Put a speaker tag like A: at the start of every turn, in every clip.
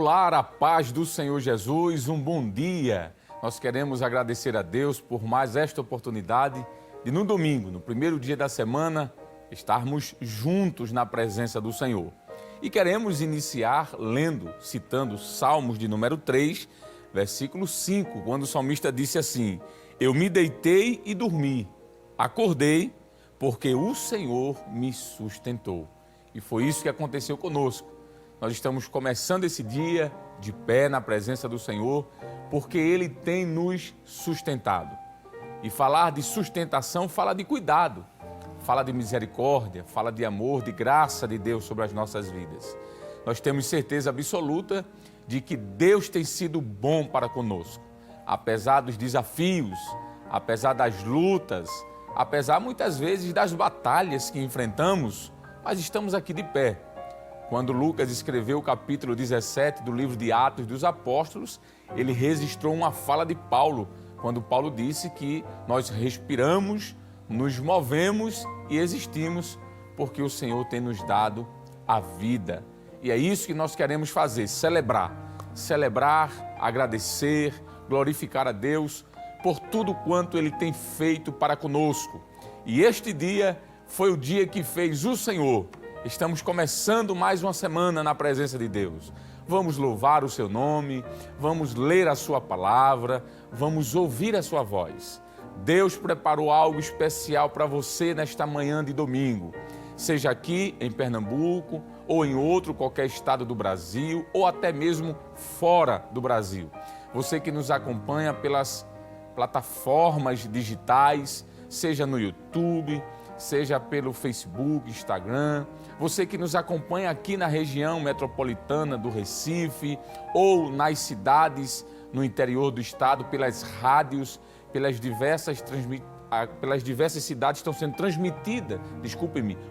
A: Olá, a paz do Senhor Jesus, um bom dia. Nós queremos agradecer a Deus por mais esta oportunidade de no domingo, no primeiro dia da semana, estarmos juntos na presença do Senhor. E queremos iniciar citando Salmos de número 3, versículo 5, quando o salmista disse assim: eu me deitei e dormi, acordei porque o Senhor me sustentou. E foi isso que aconteceu conosco. Nós estamos começando esse dia de pé na presença do Senhor, porque Ele tem nos sustentado. E falar de sustentação fala de cuidado, fala de misericórdia, fala de amor, de graça de Deus sobre as nossas vidas. Nós temos certeza absoluta de que Deus tem sido bom para conosco. Apesar dos desafios, apesar das lutas, apesar muitas vezes das batalhas que enfrentamos, mas estamos aqui de pé. Quando Lucas escreveu o capítulo 17 do livro de Atos dos Apóstolos, ele registrou uma fala de Paulo, quando Paulo disse que nós respiramos, nos movemos e existimos porque o Senhor tem nos dado a vida. E é isso que nós queremos fazer, celebrar, agradecer, glorificar a Deus por tudo quanto Ele tem feito para conosco. E este dia foi o dia que fez o Senhor. Estamos começando mais uma semana na presença de Deus. Vamos louvar o seu nome, vamos ler a sua palavra, vamos ouvir a sua voz. Deus preparou algo especial para você nesta manhã de domingo. Seja aqui em Pernambuco ou em outro qualquer estado do Brasil ou até mesmo fora do Brasil. Você que nos acompanha pelas plataformas digitais, seja no YouTube, seja pelo Facebook, Instagram, você que nos acompanha aqui na região metropolitana do Recife ou nas cidades no interior do estado, pelas rádios, pelas diversas cidades estão sendo transmitida,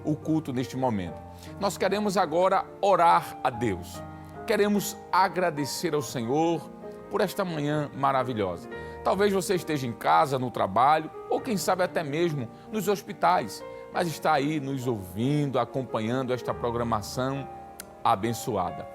A: o culto neste momento. Nós queremos agora orar a Deus, queremos agradecer ao Senhor por esta manhã maravilhosa. Talvez você esteja em casa, no trabalho, ou quem sabe até mesmo nos hospitais, mas está aí nos ouvindo, acompanhando esta programação abençoada.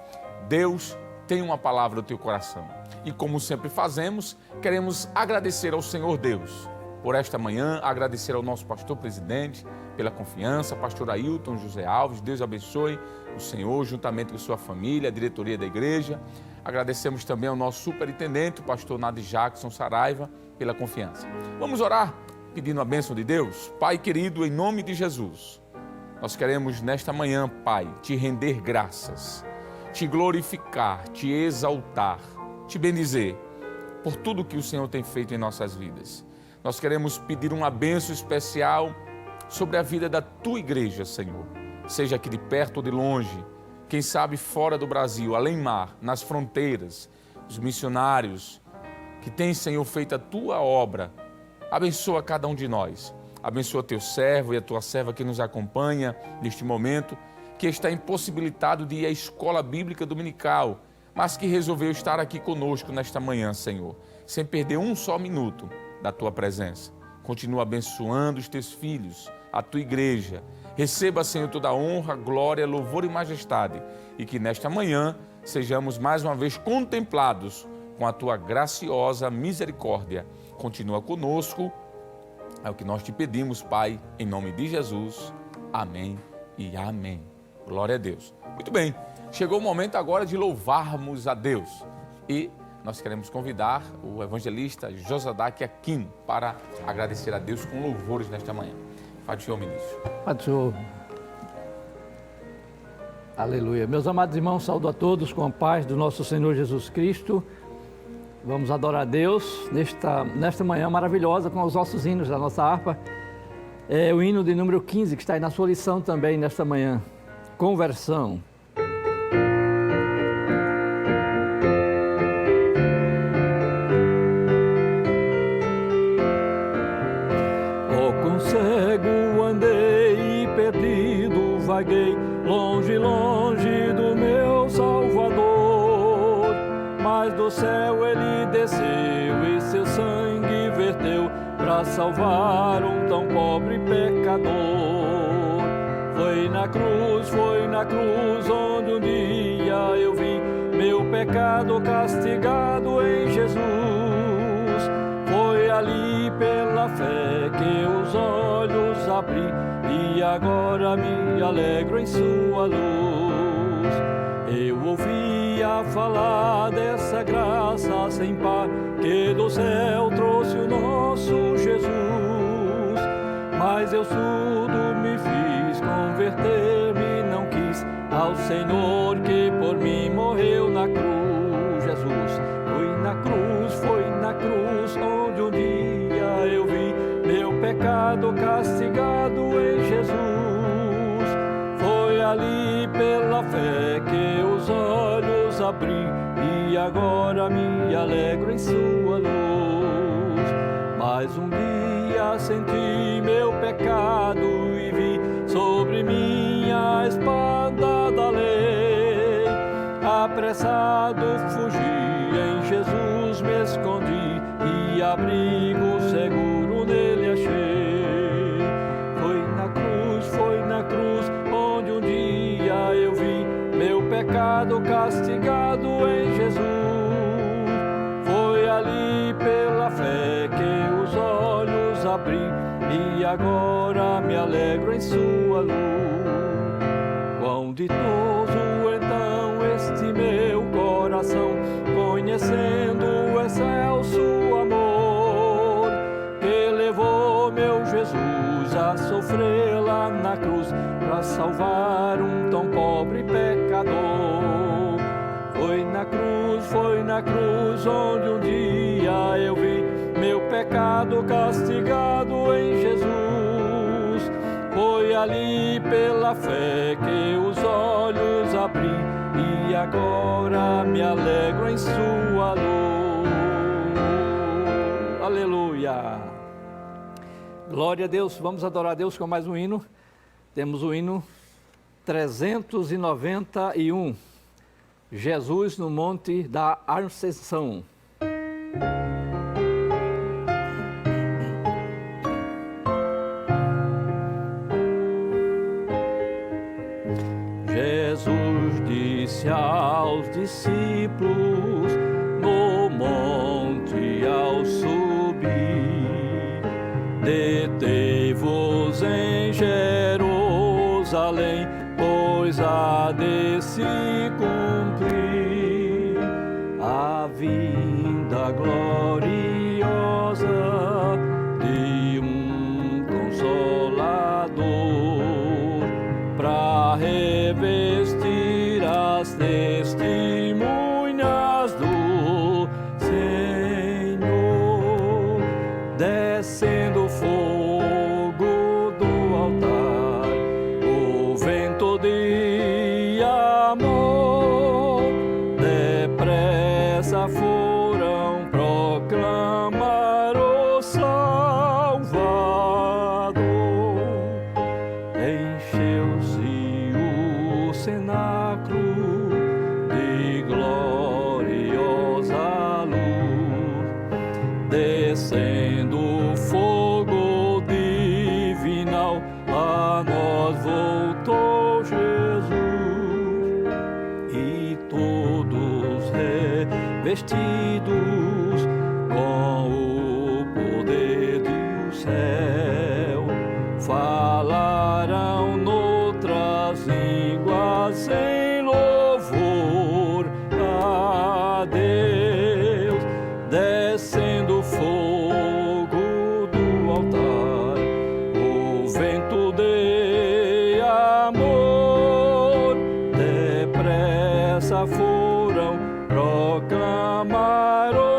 A: Deus tem uma palavra no teu coração. E como sempre fazemos, queremos agradecer ao Senhor Deus por esta manhã, agradecer ao nosso pastor presidente pela confiança, pastor Ailton José Alves, Deus abençoe o Senhor juntamente com sua família, a diretoria da igreja. Agradecemos também ao nosso superintendente, o pastor Nadi Jackson Saraiva, pela confiança. Vamos orar pedindo a bênção de Deus? Pai querido, em nome de Jesus, nós queremos nesta manhã, Pai, te render graças, te glorificar, te exaltar, te bendizer por tudo que o Senhor tem feito em nossas vidas. Nós queremos pedir uma bênção especial sobre a vida da tua igreja, Senhor, seja aqui de perto ou de longe, quem sabe fora do Brasil, além mar, nas fronteiras, os missionários que têm, Senhor, feito a tua obra. Abençoa cada um de nós, abençoa teu servo e a tua serva que nos acompanha neste momento, que está impossibilitado de ir à escola bíblica dominical, mas que resolveu estar aqui conosco nesta manhã, Senhor, sem perder um só minuto da tua presença. Continua abençoando os teus filhos, a tua igreja. Receba, Senhor, toda a honra, glória, louvor e majestade, e que nesta manhã sejamos mais uma vez contemplados com a tua graciosa misericórdia. Continua conosco, é o que nós te pedimos, Pai, em nome de Jesus. Amém e amém. Glória a Deus. Muito bem, chegou o momento agora de louvarmos a Deus. E nós queremos convidar o evangelista Josadaque Aquino para agradecer a Deus com louvores nesta manhã. Faz o Senhor, ministro.
B: Faz o Senhor. Aleluia. Meus amados irmãos, saúdo a todos com a paz do nosso Senhor Jesus Cristo. Vamos adorar a Deus nesta manhã maravilhosa com os nossos hinos da nossa harpa. É o hino de número 15, que está aí na sua lição também nesta manhã. Conversão.
C: Cego andei e perdido vaguei, longe, longe do meu Salvador. Mas do céu ele desceu e seu sangue verteu para salvar um tão pobre pecador. Foi na cruz onde um dia eu vi meu pecado castigado em Jesus. Foi ali pela fé que os olhos abri e agora me alegro em sua luz. Eu ouvia falar dessa graça sem par que do céu trouxe o nosso Jesus, mas eu surdo me fiz, converter-me não quis ao Senhor que por mim morreu na cruz. Jesus foi na cruz onde um dia eu vi meu pecado castigado em Jesus. Foi ali pela fé que os olhos abri e agora me alegro em sua luz. Mas um dia senti meu pecado e vi sobre mim a espada da lei. Apressado fugi, em Jesus me escondi e abrigo seguro nele achei. Foi na cruz onde um dia eu vi meu pecado castigado em Jesus. Foi ali pela fé que os olhos abri e agora me alegro em sua luz. Quão ditoso então este meu coração, conhecendo o excelso amor que levou meu Jesus a sofrer lá na cruz para salvar um tão pobre pecador. Foi na cruz onde um dia eu vi meu pecado castigado em Jesus. Foi ali pela fé que os olhos abri e agora me alegro em sua luz. Aleluia! Glória a Deus, vamos adorar a Deus com mais um hino. Temos o hino 391, Jesus no Monte da Ascensão. Jesus disse aos discípulos no monte ao subir: detei-vos em Jerusalém, pois há de se cumprir a vinda gloriosa de um Consolador, para revestir as testemunhas do Senhor, descendo fogo do altar, o vento de amor, depressa foram proclamar o Salvador. Encheu-se o cenáculo de gloriosa luz, descendo fogo divinal, a nós voltou Jesus, e todos revestidos com o poder do céu, falarão noutras línguas em louvor a Deus, descendo fogo do altar, o vento de amor, depressa foram proclamar o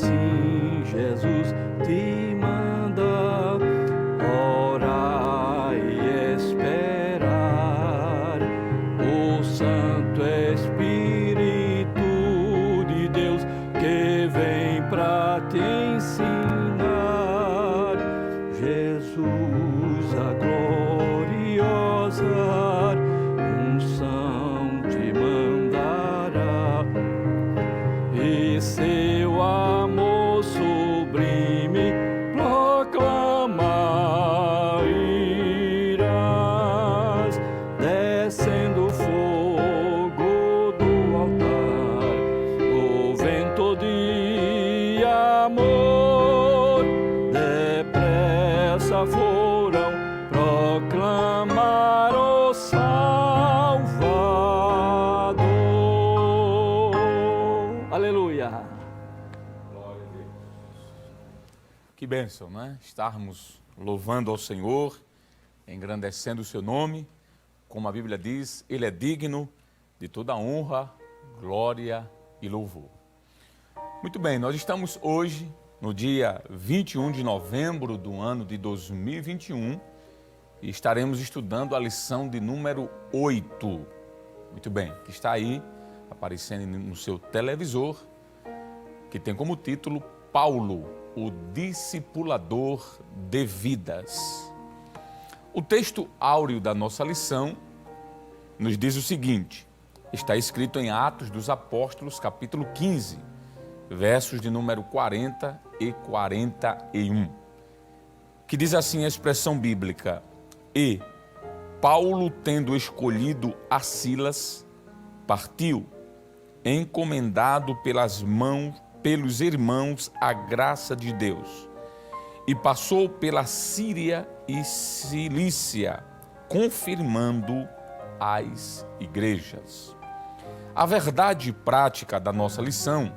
C: assim Jesus te manda orar e esperar o Santo Espírito de Deus que vem para te ensinar. Jesus, a gloriosa unção te mandará e seu amor sublime proclamar irás, descendo fogo do altar, o vento de amor, depressa foram proclamar o Salvador. Aleluia.
A: Que bênção, né? Estarmos louvando ao Senhor, engrandecendo o seu nome. Como a Bíblia diz, Ele é digno de toda honra, glória e louvor. Muito bem, nós estamos hoje, no dia 21 de novembro do ano de 2021, e estaremos estudando a lição de número 8. Muito bem, que está aí, aparecendo no seu televisor, que tem como título Paulo, o discipulador de vidas. O texto áureo da nossa lição nos diz o seguinte, está escrito em Atos dos Apóstolos, capítulo 15, versos de número 40 e 41, que diz assim a expressão bíblica: e Paulo, tendo escolhido a Silas, partiu, encomendado pelos irmãos a graça de Deus, e passou pela Síria e Cilícia, confirmando as igrejas. A verdade prática da nossa lição,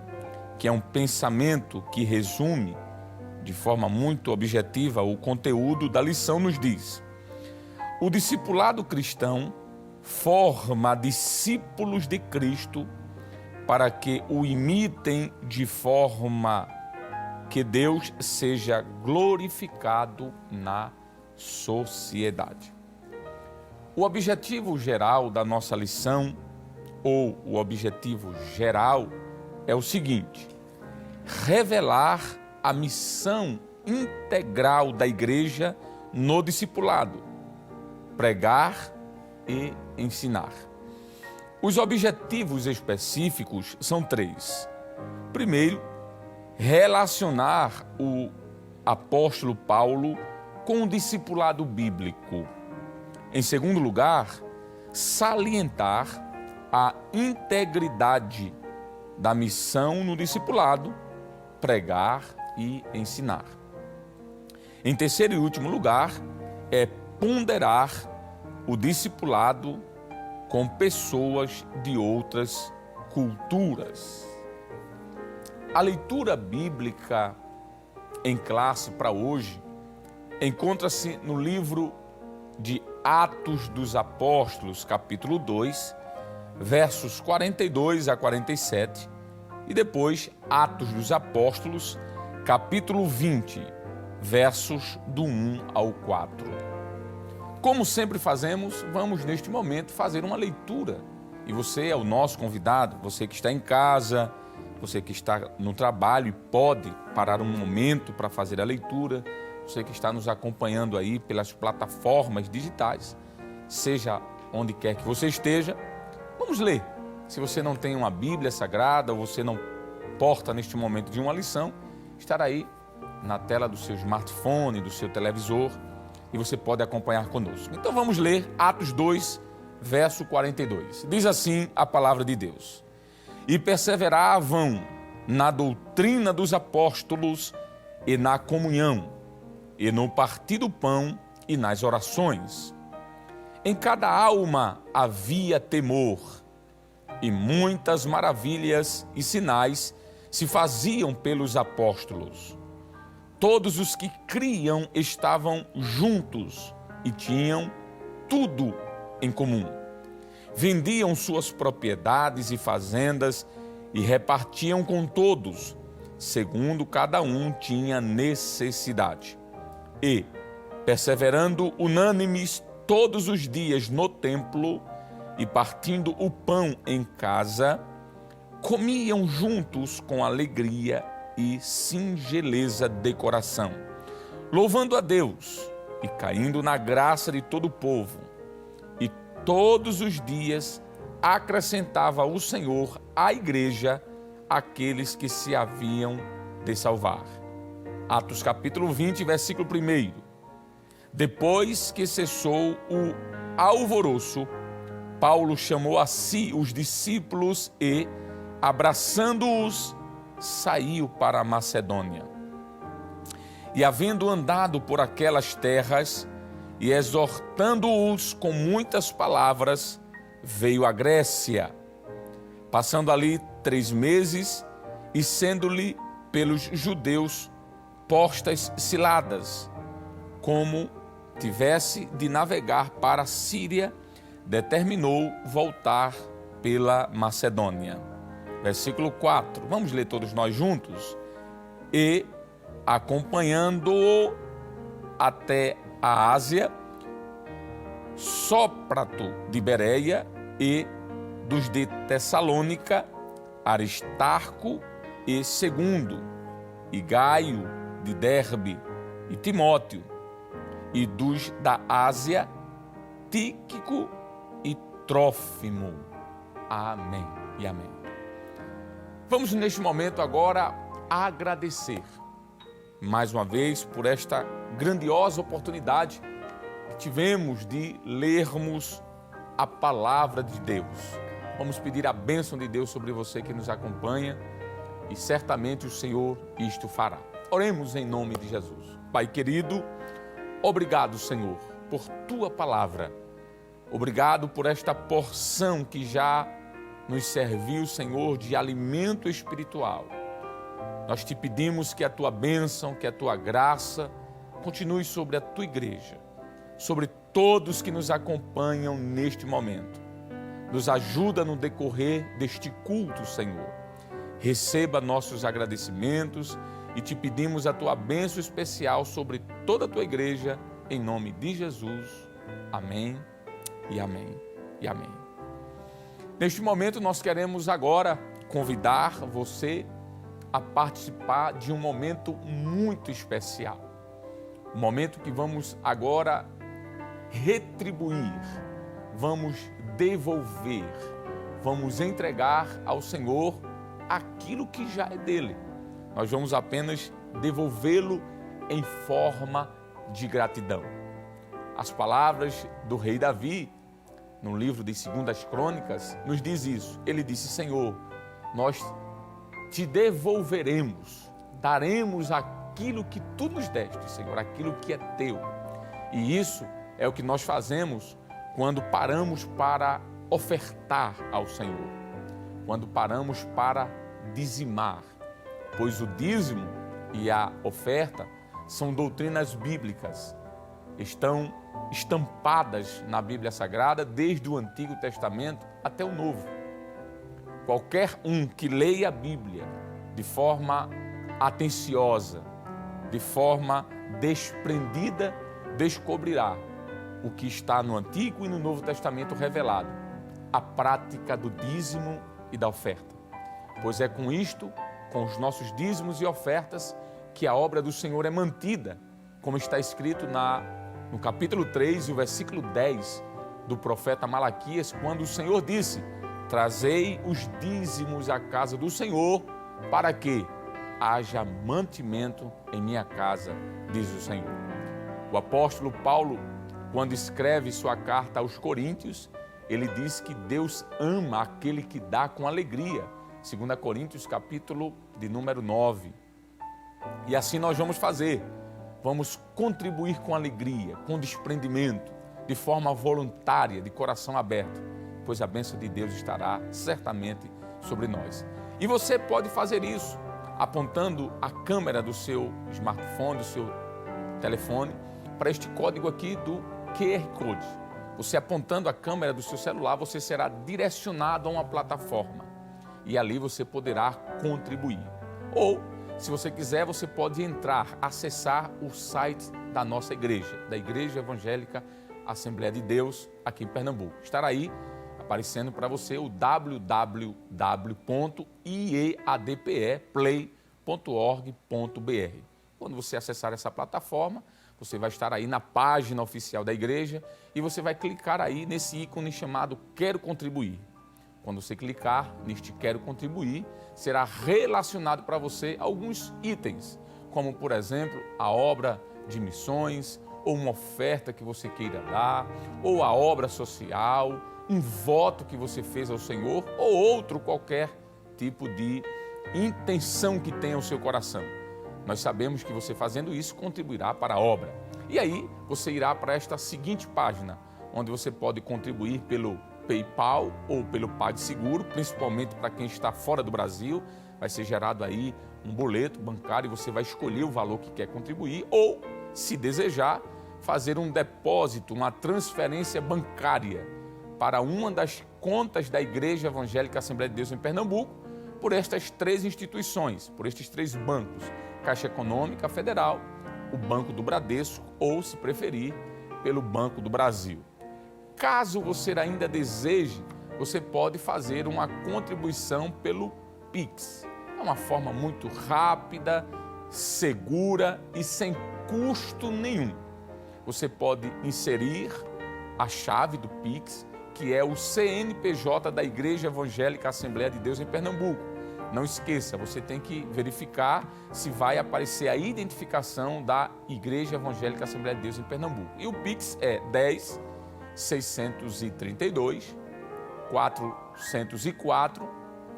A: que é um pensamento que resume de forma muito objetiva o conteúdo da lição, nos diz: o discipulado cristão forma discípulos de Cristo para que o imitem de forma que Deus seja glorificado na sociedade. O objetivo geral da nossa lição, ou o objetivo geral, é o seguinte: revelar a missão integral da igreja no discipulado, pregar e ensinar. Os objetivos específicos são 3. Primeiro, relacionar o apóstolo Paulo com o discipulado bíblico. Em segundo lugar, salientar a integridade da missão no discipulado, pregar e ensinar. Em terceiro e último lugar, é ponderar o discipulado com pessoas de outras culturas. A leitura bíblica em classe para hoje encontra-se no livro de Atos dos Apóstolos, capítulo 2, versos 42 a 47, e depois Atos dos Apóstolos, capítulo 20, versos do 1 ao 4. Como sempre fazemos, vamos neste momento fazer uma leitura. E você é o nosso convidado, você que está em casa, você que está no trabalho e pode parar um momento para fazer a leitura, você que está nos acompanhando aí pelas plataformas digitais, seja onde quer que você esteja, vamos ler. Se você não tem uma Bíblia Sagrada ou você não porta neste momento de uma lição, estará aí na tela do seu smartphone, do seu televisor, e você pode acompanhar conosco. Então vamos ler Atos 2, verso 42. Diz assim a palavra de Deus: e perseveravam na doutrina dos apóstolos e na comunhão, e no partir do pão e nas orações. Em cada alma havia temor, e muitas maravilhas e sinais se faziam pelos apóstolos. Todos os que criam estavam juntos e tinham tudo em comum. Vendiam suas propriedades e fazendas e repartiam com todos, segundo cada um tinha necessidade. E, perseverando unânimes todos os dias no templo e partindo o pão em casa, comiam juntos com alegria e singeleza de coração, louvando a Deus e caindo na graça de todo o povo. E todos os dias acrescentava o Senhor à igreja aqueles que se haviam de salvar. Atos capítulo 20, versículo 1. Depois que cessou o alvoroço, Paulo chamou a si os discípulos e, abraçando-os, saiu para a Macedônia. E havendo andado por aquelas terras e exortando-os com muitas palavras, veio à Grécia, passando ali 3 meses e sendo-lhe pelos judeus postas ciladas, como tivesse de navegar para a Síria, determinou voltar pela Macedônia. Versículo 4, vamos ler todos nós juntos? E, acompanhando-o até a Ásia, Sópater de Bereia e dos de Tessalônica, Aristarco e Segundo, e Gaio de Derbe e Timóteo, e dos da Ásia, Tíquico e Trófimo. Amém e amém. Vamos neste momento agora agradecer mais uma vez por esta grandiosa oportunidade que tivemos de lermos a palavra de Deus. Vamos pedir a bênção de Deus sobre você que nos acompanha e certamente o Senhor isto fará. Oremos em nome de Jesus. Pai querido, obrigado, Senhor, por Tua palavra. Obrigado por esta porção que já nos serviu, Senhor, de alimento espiritual. Nós te pedimos que a Tua bênção, que a Tua graça continue sobre a Tua igreja, sobre todos que nos acompanham neste momento. Nos ajuda no decorrer deste culto, Senhor. Receba nossos agradecimentos e te pedimos a Tua bênção especial sobre toda a Tua igreja, em nome de Jesus. Amém e amém e amém. Neste momento nós queremos agora convidar você a participar de um momento muito especial. Um momento que vamos agora retribuir, vamos devolver, vamos entregar ao Senhor aquilo que já é dele. Nós vamos apenas devolvê-lo em forma de gratidão. As palavras do rei Davi, no livro de 2 Crônicas, nos diz isso. Ele disse: Senhor, nós te devolveremos, daremos aquilo que tu nos deste, Senhor, aquilo que é teu. E isso é o que nós fazemos quando paramos para ofertar ao Senhor, quando paramos para dizimar, pois o dízimo e a oferta são doutrinas bíblicas, estão estampadas na Bíblia Sagrada desde o Antigo Testamento até o Novo. Qualquer um que leia a Bíblia de forma atenciosa, de forma desprendida, descobrirá o que está no Antigo e no Novo Testamento revelado, a prática do dízimo e da oferta. Pois é com isto, com os nossos dízimos e ofertas, que a obra do Senhor é mantida, como está escrito no capítulo 3 e o versículo 10 do profeta Malaquias, quando o Senhor disse: trazei os dízimos à casa do Senhor, para que haja mantimento em minha casa, diz o Senhor. O apóstolo Paulo, quando escreve sua carta aos Coríntios, ele diz que Deus ama aquele que dá com alegria, 2 Coríntios capítulo de número 9. E assim nós vamos fazer, vamos contribuir com alegria, com desprendimento, de forma voluntária, de coração aberto, pois a bênção de Deus estará certamente sobre nós. E você pode fazer isso apontando a câmera do seu smartphone, do seu telefone, para este código aqui do QR Code. Você apontando a câmera do seu celular, você será direcionado a uma plataforma e ali você poderá contribuir. Ou, Se você quiser, você pode entrar, acessar o site da nossa igreja, da Igreja Evangélica Assembleia de Deus, aqui em Pernambuco. Estará aí aparecendo para você o www.ieadpeplay.org.br. Quando você acessar essa plataforma, você vai estar aí na página oficial da igreja e você vai clicar aí nesse ícone chamado Quero Contribuir. Quando você clicar neste Quero Contribuir, será relacionado para você alguns itens, como, por exemplo, a obra de missões, ou uma oferta que você queira dar, ou a obra social, um voto que você fez ao Senhor, ou outro qualquer tipo de intenção que tenha o seu coração. Nós sabemos que você fazendo isso contribuirá para a obra. E aí você irá para esta seguinte página, onde você pode contribuir pelo PayPal ou pelo PagSeguro, principalmente para quem está fora do Brasil. Vai ser gerado aí um boleto bancário e você vai escolher o valor que quer contribuir ou, se desejar, fazer um depósito, uma transferência bancária para uma das contas da Igreja Evangélica Assembleia de Deus em Pernambuco, por estas três instituições, por estes três bancos: Caixa Econômica Federal, o Banco do Bradesco ou, se preferir, pelo Banco do Brasil. Caso você ainda deseje, você pode fazer uma contribuição pelo Pix. É uma forma muito rápida, segura e sem custo nenhum. Você pode inserir a chave do Pix, que é o CNPJ da Igreja Evangélica Assembleia de Deus em Pernambuco. Não esqueça, você tem que verificar se vai aparecer a identificação da Igreja Evangélica Assembleia de Deus em Pernambuco. E o Pix é 10.632 404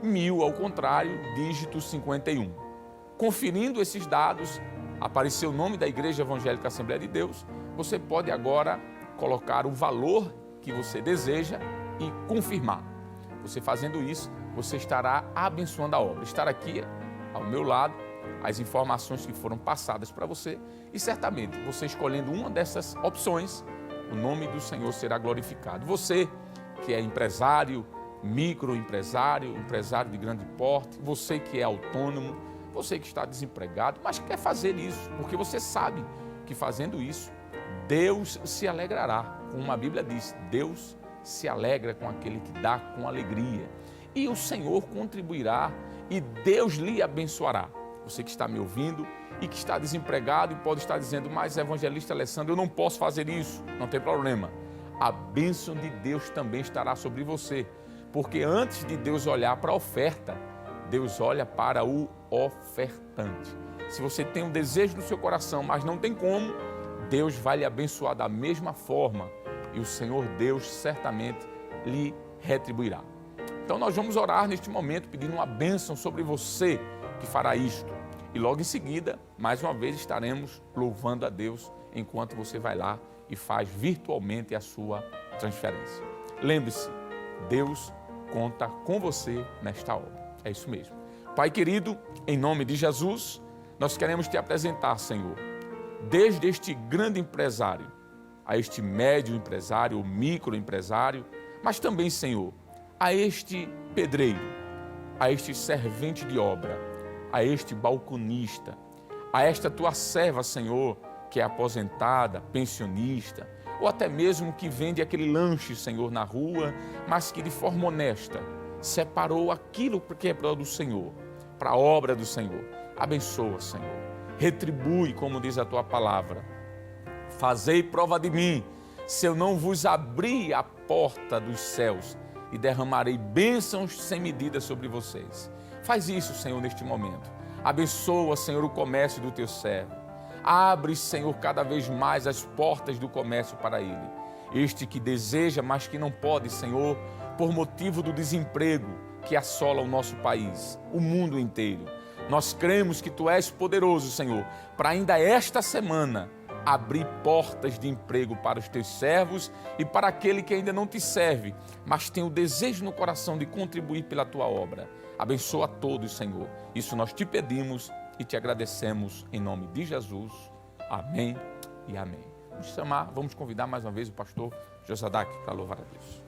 A: 1000, ao contrário, dígito 51. Conferindo esses dados, apareceu o nome da Igreja Evangélica Assembleia de Deus, você pode agora colocar o valor que você deseja e confirmar. Você fazendo isso, você estará abençoando a obra. Estará aqui ao meu lado as informações que foram passadas para você e certamente você escolhendo uma dessas opções, o nome do Senhor será glorificado. Você que é empresário, microempresário, empresário de grande porte, você que é autônomo, você que está desempregado, mas quer fazer isso, porque você sabe que fazendo isso, Deus se alegrará. Como a Bíblia diz, Deus se alegra com aquele que dá com alegria. E o Senhor contribuirá e Deus lhe abençoará. Você que está me ouvindo e que está desempregado e pode estar dizendo: mas, evangelista Alessandro, eu não posso fazer isso. Não tem problema. A bênção de Deus também estará sobre você. Porque antes de Deus olhar para a oferta, Deus olha para o ofertante. Se você tem um desejo no seu coração, mas não tem como, Deus vai lhe abençoar da mesma forma e o Senhor Deus certamente lhe retribuirá. Então nós vamos orar neste momento pedindo uma bênção sobre você que fará isto. E logo em seguida, mais uma vez, estaremos louvando a Deus enquanto você vai lá e faz virtualmente a sua transferência. Lembre-se, Deus conta com você nesta obra. É isso mesmo. Pai querido, em nome de Jesus, nós queremos te apresentar, Senhor, desde este grande empresário, a este médio empresário, ou microempresário, mas também, Senhor, a este pedreiro, a este servente de obra, a este balconista, a esta tua serva, Senhor, que é aposentada, pensionista, ou até mesmo que vende aquele lanche, Senhor, na rua, mas que de forma honesta separou aquilo que é do Senhor, para a obra do Senhor. Abençoa, Senhor. Retribui, como diz a tua palavra. Fazei prova de mim, se eu não vos abrir a porta dos céus e derramarei bênçãos sem medida sobre vocês. Faz isso, Senhor, neste momento. Abençoa, Senhor, o comércio do teu servo. Abre, Senhor, cada vez mais as portas do comércio para ele. Este que deseja, mas que não pode, Senhor, por motivo do desemprego que assola o nosso país, o mundo inteiro. Nós cremos que Tu és poderoso, Senhor, para ainda esta semana abrir portas de emprego para os Teus servos e para aquele que ainda não Te serve, mas tem o desejo no coração de contribuir pela Tua obra. Abençoa a todos, Senhor. Isso nós Te pedimos e Te agradecemos em nome de Jesus. Amém e amém. Vamos convidar mais uma vez o pastor Josadak para louvar a Deus.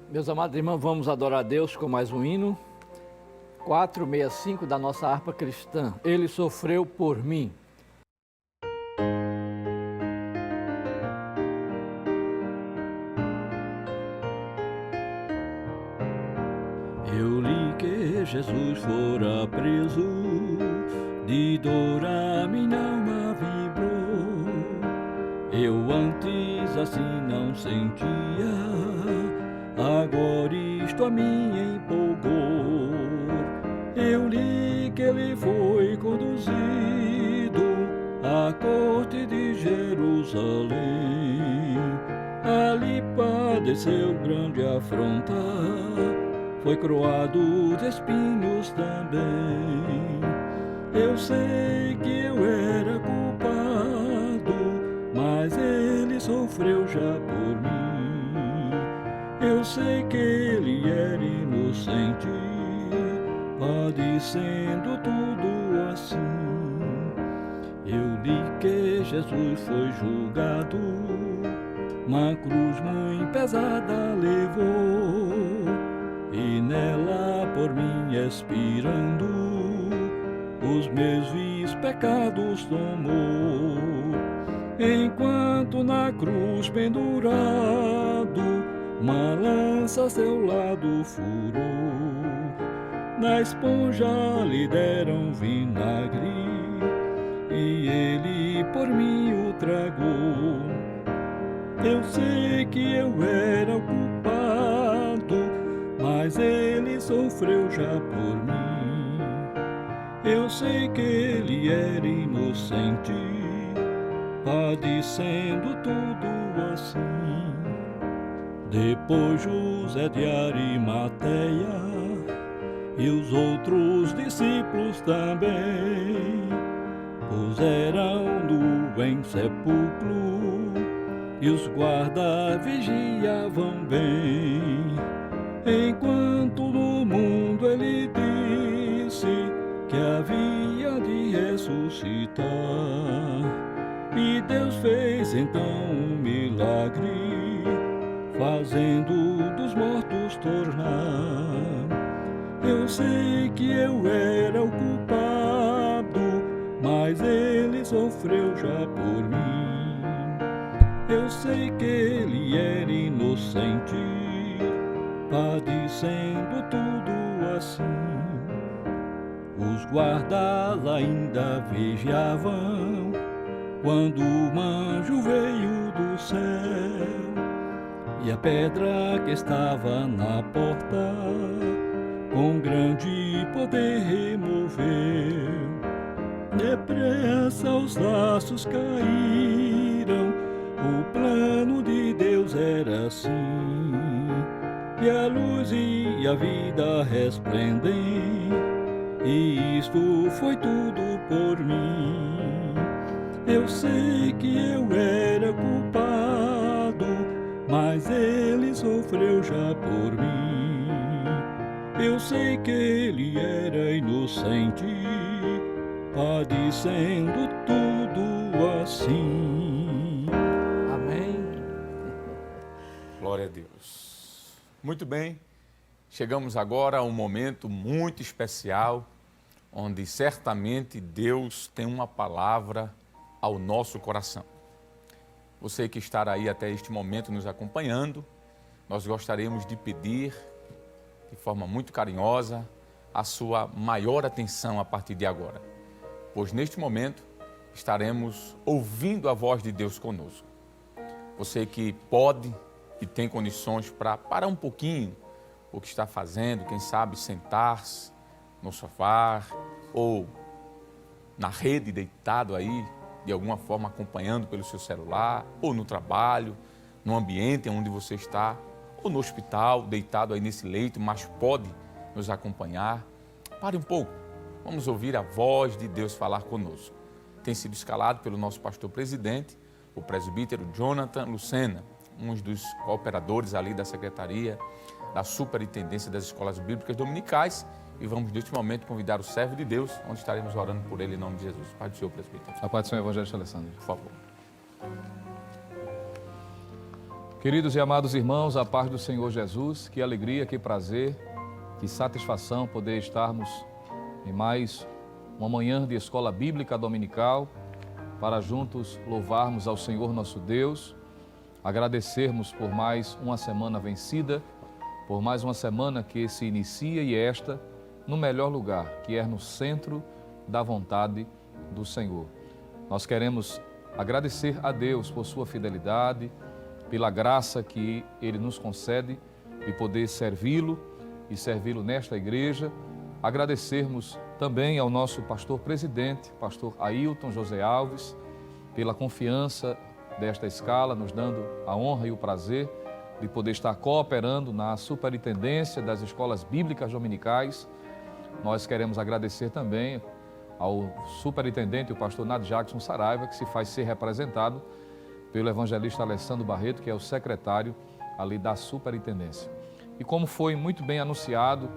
B: Meus amados irmãos, vamos adorar a Deus com mais um hino. 465 da nossa harpa cristã. Ele sofreu por mim.
C: Eu li que Jesus fora preso, de dor a minha alma vibrou. Eu antes assim não sentia, agora isto a mim empolgou. Eu li que ele foi conduzido à corte de Jerusalém. Ali padeceu grande afronta, foi coroado de espinhos também. Eu sei que eu era culpado, mas ele sofreu já por mim. Eu sei que ele era inocente, padecendo tudo assim. Eu li que Jesus foi julgado, uma cruz muito pesada levou, e nela por mim expirando, os meus vis pecados tomou. Enquanto na cruz pendurado, uma lança seu lado furou. Na esponja lhe deram vinagre, e ele por mim o tragou. Eu sei que eu era o culpado, mas ele sofreu já por mim. Eu sei que ele era inocente, padecendo tudo assim. Depois José de Arimateia e os outros discípulos também puseram-no em sepulcro, e os guardas vigiavam bem. Enquanto no mundo ele disse que havia de ressuscitar, e Deus fez então um milagre, fazendo dos mortos tornar. Eu sei que eu era o culpado, mas ele sofreu já por mim. Eu sei que ele era inocente, padecendo tudo assim. Os guardas ainda vigiavam, quando o anjo veio do céu, e a pedra que estava na porta, com grande poder removeu. Depressa os laços caíram, o plano de Deus era assim, e a luz e a vida resplendem, e isto foi tudo por mim. Eu sei que eu era culpado, mas ele sofreu já por mim. Eu sei que ele era inocente, padecendo tudo assim.
B: Amém.
A: Glória a Deus. Muito bem, chegamos agora a um momento muito especial, onde certamente Deus tem uma palavra ao nosso coração. Você que está aí até este momento nos acompanhando, nós gostaríamos de pedir, de forma muito carinhosa, a sua maior atenção a partir de agora, pois neste momento estaremos ouvindo a voz de Deus conosco. Você que pode e tem condições para parar um pouquinho o que está fazendo, quem sabe sentar-se no sofá ou na rede deitado aí, de alguma forma acompanhando pelo seu celular, ou no trabalho, no ambiente onde você está, ou no hospital, deitado aí nesse leito, mas pode nos acompanhar. Pare um pouco, vamos ouvir a voz de Deus falar conosco. Tem sido escalado pelo nosso pastor presidente, o presbítero Jonathan Lucena, um dos cooperadores ali da Secretaria da Superintendência das Escolas Bíblicas Dominicais, e vamos neste momento convidar o servo de Deus, onde estaremos orando por ele em nome de Jesus. Pai do Senhor, presbítero.
D: A paz do Senhor, Evangelista Alessandro.
A: Por favor.
D: Queridos e amados irmãos, a paz do Senhor Jesus, que alegria, que prazer
C: Que satisfação poder estarmos em mais uma manhã de escola bíblica dominical para juntos louvarmos ao Senhor nosso Deus, agradecermos por mais uma semana vencida, por mais uma semana que se inicia e esta no melhor lugar, que é no centro da vontade do Senhor. Nós queremos agradecer a Deus por sua fidelidade, pela graça que Ele nos concede de poder servi-lo e servi-lo nesta igreja. Agradecermos também ao nosso pastor presidente, pastor Ailton José Alves, pela confiança desta escala, nos dando a honra e o prazer de poder estar cooperando na superintendência das escolas bíblicas dominicais. Nós queremos agradecer também ao superintendente, o pastor Nad Jackson Saraiva, que se faz ser representado pelo evangelista Alessandro Barreto, que é o secretário ali da superintendência. E como foi muito bem anunciado,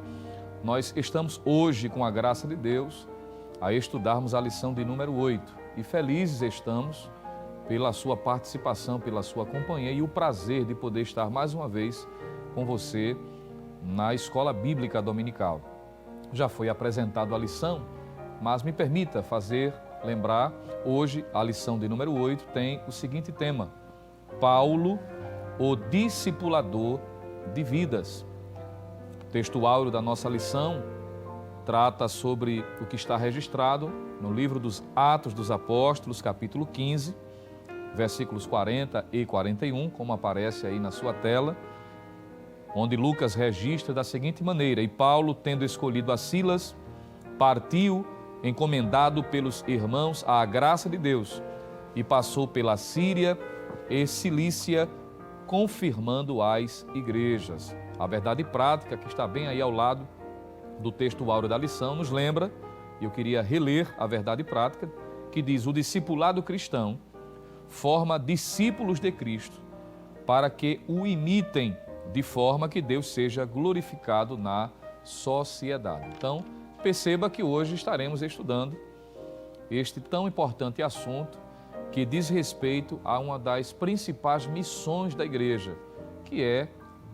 C: nós estamos hoje, com a graça de Deus, a estudarmos a lição de número 8. E felizes estamos pela sua participação, pela sua companhia e o prazer de poder estar mais uma vez com você na Escola Bíblica Dominical. Já foi apresentada a lição, mas me permita lembrar, hoje a lição de número 8 tem o seguinte tema: Paulo, o discipulador de vidas. O texto áureo da nossa lição trata sobre o que está registrado no livro dos Atos dos Apóstolos, capítulo 15, versículos 40 e 41, como aparece aí na sua tela, onde Lucas registra da seguinte maneira: E Paulo, tendo escolhido a Silas, partiu, encomendado pelos irmãos à graça de Deus, e passou pela Síria e Cilícia, confirmando as igrejas. A verdade prática, que está bem aí ao lado do texto áureo da lição, nos lembra, e eu queria reler a verdade prática, que diz: o discipulado cristão forma discípulos de Cristo para que o imitem, de forma que Deus seja glorificado na sociedade. Então, perceba que hoje estaremos estudando este tão importante assunto que diz respeito a uma das principais missões da igreja, que é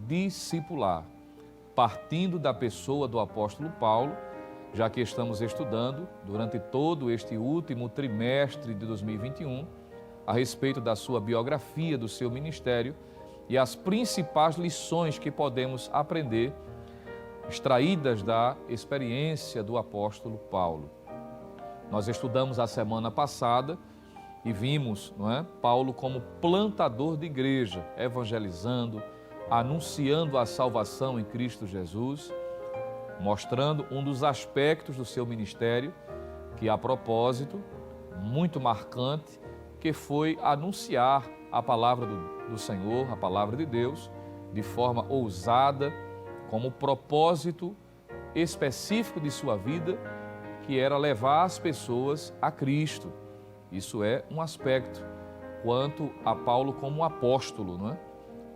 C: discipular. Partindo da pessoa do apóstolo Paulo, já que estamos estudando durante todo este último trimestre de 2021, a respeito da sua biografia, do seu ministério e as principais lições que podemos aprender extraídas da experiência do apóstolo Paulo. Nós estudamos a semana passada e vimos, Paulo como plantador de igreja, evangelizando, anunciando a salvação em Cristo Jesus, mostrando um dos aspectos do seu ministério, que a propósito, muito marcante, que foi anunciar a palavra do Senhor, a palavra de Deus, de forma ousada, como propósito específico de sua vida, que era levar as pessoas a Cristo. Isso é um aspecto quanto a Paulo como apóstolo,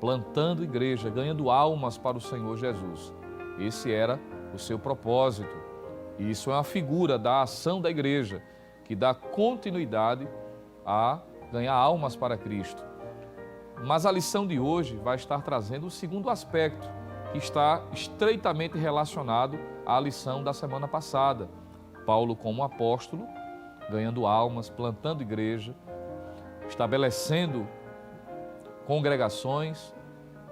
C: plantando igreja, ganhando almas para o Senhor Jesus. Esse era o seu propósito. E isso é uma figura da ação da igreja, que dá continuidade a ganhar almas para Cristo. Mas a lição de hoje vai estar trazendo o segundo aspecto, que está estreitamente relacionado à lição da semana passada. Paulo como apóstolo, ganhando almas, plantando igreja, estabelecendo congregações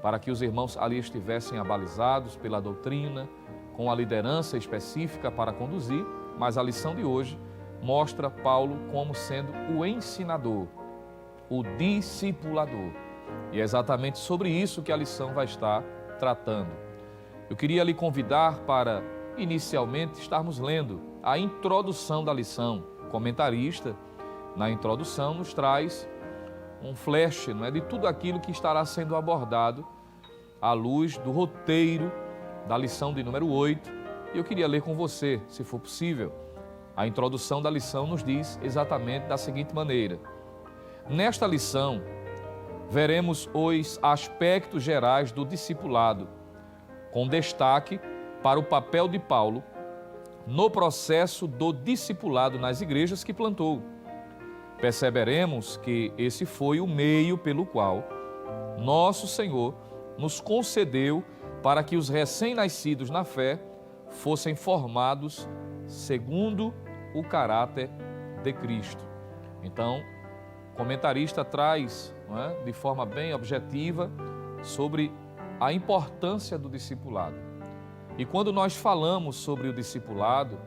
C: para que os irmãos ali estivessem abalizados pela doutrina, com a liderança específica para conduzir, mas a lição de hoje mostra Paulo como sendo o ensinador, o discipulador. E é exatamente sobre isso que a lição vai estar tratando. Eu queria lhe convidar para, inicialmente, estarmos lendo a introdução da lição. O comentarista, na introdução, nos traz um flash, de tudo aquilo que estará sendo abordado à luz do roteiro da lição de número 8. E eu queria ler com você, se for possível. A introdução da lição nos diz exatamente da seguinte maneira: nesta lição, veremos os aspectos gerais do discipulado, com destaque para o papel de Paulo no processo do discipulado nas igrejas que plantou. Perceberemos que esse foi o meio pelo qual nosso Senhor nos concedeu para que os recém-nascidos na fé
D: fossem formados segundo o caráter de Cristo. Então, o comentarista traz, não é, de forma bem objetiva sobre a importância do discipulado. E quando nós falamos sobre o discipulado,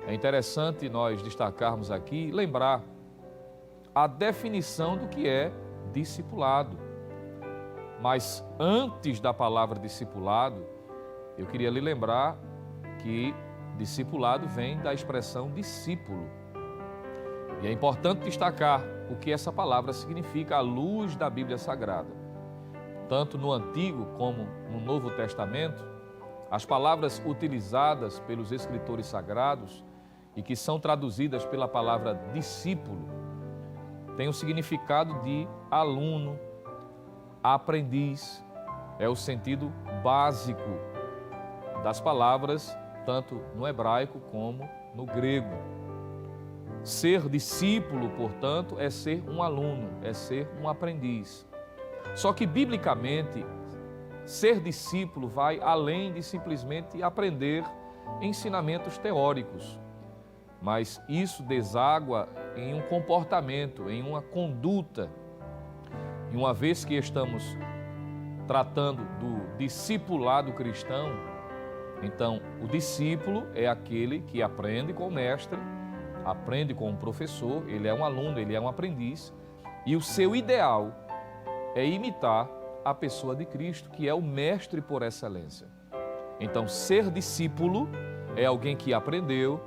D: é interessante nós destacarmos aqui, lembrar a definição do que é discipulado. Mas antes da palavra discipulado, eu queria lhe lembrar que discipulado vem da expressão discípulo. E é importante destacar o que essa palavra significa à luz da Bíblia Sagrada. Tanto no Antigo como no Novo Testamento, as palavras utilizadas pelos escritores sagrados e que são traduzidas pela palavra discípulo têm o significado de aluno, aprendiz. É o sentido básico das palavras, tanto no hebraico como no grego. Ser discípulo, portanto, é ser um aluno, é ser um aprendiz. Só que, biblicamente, ser discípulo vai além de simplesmente aprender ensinamentos teóricos, mas isso deságua em um comportamento, em uma conduta. E uma vez que estamos tratando do discipulado cristão, então o discípulo é aquele que aprende com o mestre, aprende com o professor, ele é um aluno, ele é um aprendiz, e o seu ideal é imitar a pessoa de Cristo, que é o mestre por excelência. Então, ser discípulo é alguém que aprendeu,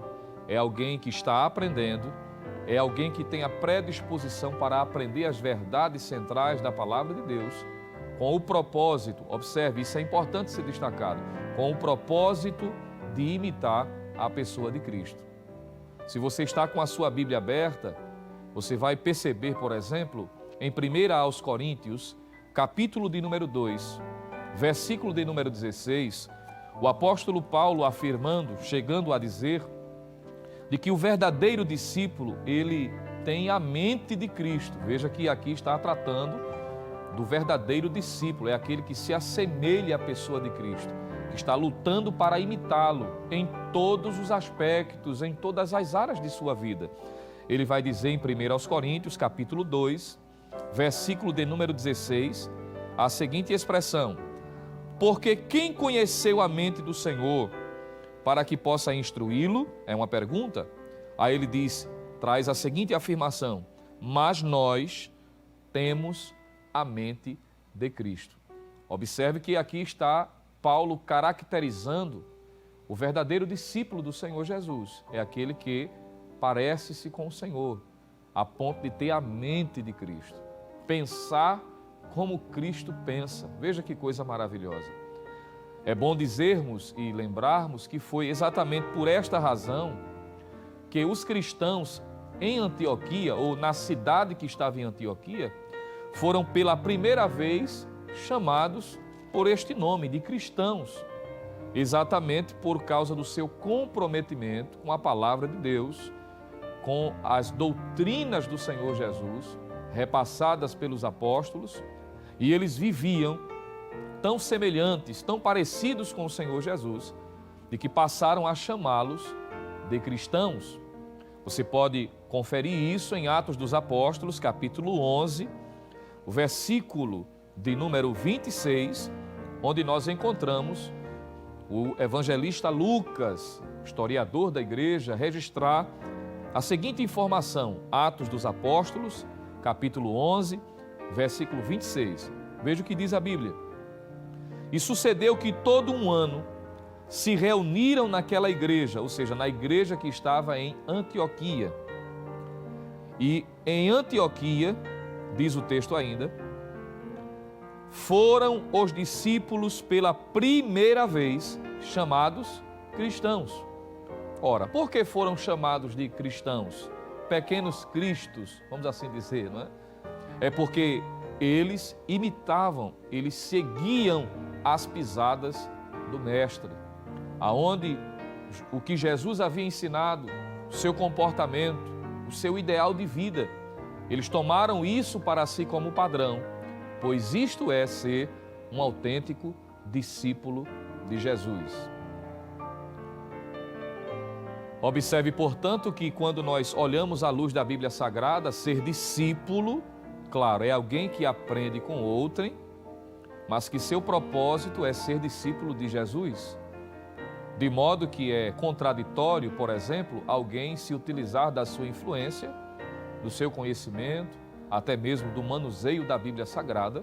D: é alguém que está aprendendo, é alguém que tem a predisposição para aprender as verdades centrais da palavra de Deus, com o propósito, observe, isso é importante ser destacado, com o propósito de imitar a pessoa de Cristo. Se você está com a sua Bíblia aberta, você vai perceber, por exemplo, em 1 aos Coríntios, capítulo de número 2, versículo de número 16, o apóstolo Paulo afirmando, chegando a dizer, de que o verdadeiro discípulo, ele tem a mente de Cristo. Veja que aqui está tratando do verdadeiro discípulo, é aquele que se assemelha à pessoa de Cristo, que está lutando para imitá-lo em todos os aspectos, em todas as áreas de sua vida. Ele vai dizer em 1 aos Coríntios, capítulo 2, versículo de número 16, a seguinte expressão: porque quem conheceu a mente do Senhor para que possa instruí-lo? É uma pergunta. Aí ele diz, traz a seguinte afirmação: mas nós temos a mente de Cristo. Observe que aqui está Paulo caracterizando o verdadeiro discípulo do Senhor Jesus. É aquele que parece-se com o Senhor, a ponto de ter a mente de Cristo. Pensar como Cristo pensa. Veja que coisa maravilhosa. É bom dizermos e lembrarmos que foi exatamente por esta razão que os cristãos em Antioquia, ou na cidade que estava em Antioquia, foram pela primeira vez chamados por este nome de cristãos, exatamente por causa do seu comprometimento com a palavra de Deus, com as doutrinas do Senhor Jesus, repassadas pelos apóstolos, e eles viviam tão semelhantes, tão parecidos com o Senhor Jesus, de que passaram a chamá-los de cristãos. Você pode conferir isso em Atos dos Apóstolos, capítulo 11, o versículo de número 26, onde nós encontramos o evangelista Lucas, historiador da igreja, registrar a seguinte informação, Atos dos Apóstolos, capítulo 11, versículo 26. Veja o que diz a Bíblia. E sucedeu que todo um ano se reuniram naquela igreja, ou seja, na igreja que estava em Antioquia. E em Antioquia, diz o texto ainda, foram os discípulos pela primeira vez chamados cristãos. Ora, por que foram chamados de cristãos? Pequenos cristos, vamos assim dizer, não é? É porque eles imitavam, eles seguiam as pisadas do Mestre, aonde o que Jesus havia ensinado, o seu comportamento, o seu ideal de vida, eles tomaram isso para si como padrão, pois isto é ser um autêntico discípulo de Jesus. Observe, portanto, que quando nós olhamos à luz da Bíblia Sagrada, ser discípulo, claro, é alguém que aprende com outrem, mas que seu propósito é ser discípulo de Jesus. De modo que é contraditório, por exemplo, alguém se utilizar da sua influência, do seu conhecimento, até mesmo do manuseio da Bíblia Sagrada,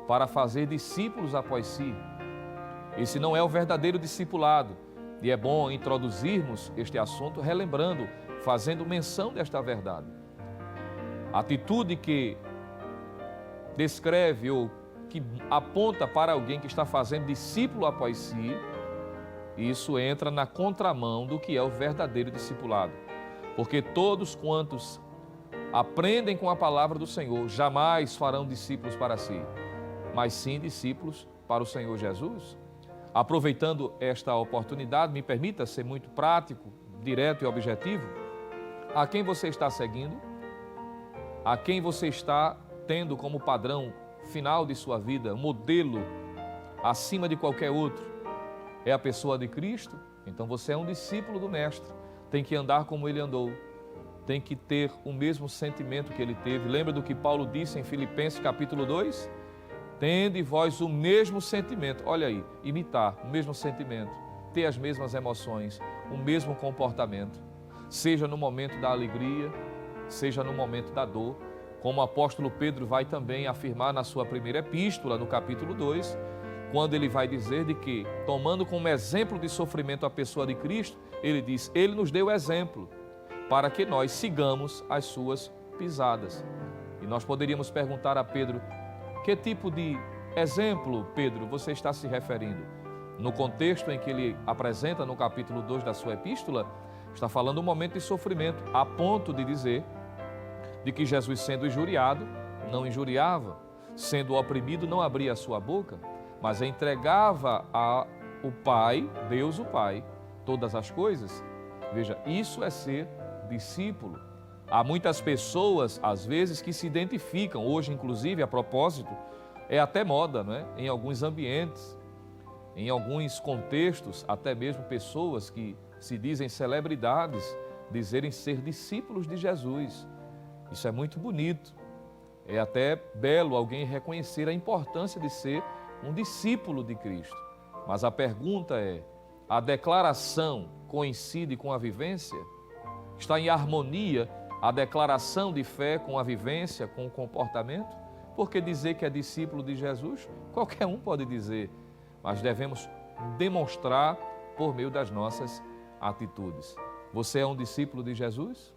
D: para fazer discípulos após si. Esse não é o verdadeiro discipulado. E é bom introduzirmos este assunto relembrando, fazendo menção desta verdade. A atitude que descreve ou que aponta para alguém que está fazendo discípulo após si, isso entra na contramão do que é o verdadeiro discipulado. Porque todos quantos aprendem com a palavra do Senhor jamais farão discípulos para si, mas sim discípulos para o Senhor Jesus. Aproveitando esta oportunidade, me permita ser muito prático, direto e objetivo. A quem você está seguindo? A quem você está tendo como padrão final de sua vida, modelo acima de qualquer outro? É a pessoa de Cristo? Então você é um discípulo do Mestre. Tem que andar como ele andou. Tem que ter o mesmo sentimento que ele teve. Lembra do que Paulo disse em Filipenses capítulo 2? Tende vós o mesmo sentimento. Olha aí, imitar o mesmo sentimento, ter as mesmas emoções, o mesmo comportamento, seja no momento da alegria, seja no momento da dor, como o apóstolo Pedro vai também afirmar na sua primeira epístola, no capítulo 2, quando ele vai dizer de que, tomando como exemplo de sofrimento a pessoa de Cristo, ele diz, ele nos deu exemplo para que nós sigamos as suas pisadas. E nós poderíamos perguntar a Pedro, que tipo de exemplo, Pedro, você está se referindo? No contexto em que ele apresenta no capítulo 2 da sua epístola, está falando um momento de sofrimento, a ponto de dizer de que Jesus, sendo injuriado, não injuriava, sendo oprimido, não abria a sua boca, mas entregava ao Pai, Deus o Pai, todas as coisas. Veja, isso é ser discípulo. Há muitas pessoas, às vezes, que se identificam, hoje inclusive, a propósito, é até moda, não é? Em alguns ambientes, em alguns contextos, até mesmo pessoas que se dizem celebridades, dizerem ser discípulos de Jesus. Isso é muito bonito. É até belo alguém reconhecer a importância de ser um discípulo de Cristo. Mas a pergunta é, a declaração coincide com a vivência? Está em harmonia a declaração de fé com a vivência, com o comportamento? Porque dizer que é discípulo de Jesus, qualquer um pode dizer, mas devemos demonstrar por meio das nossas atitudes. Você é um discípulo de Jesus?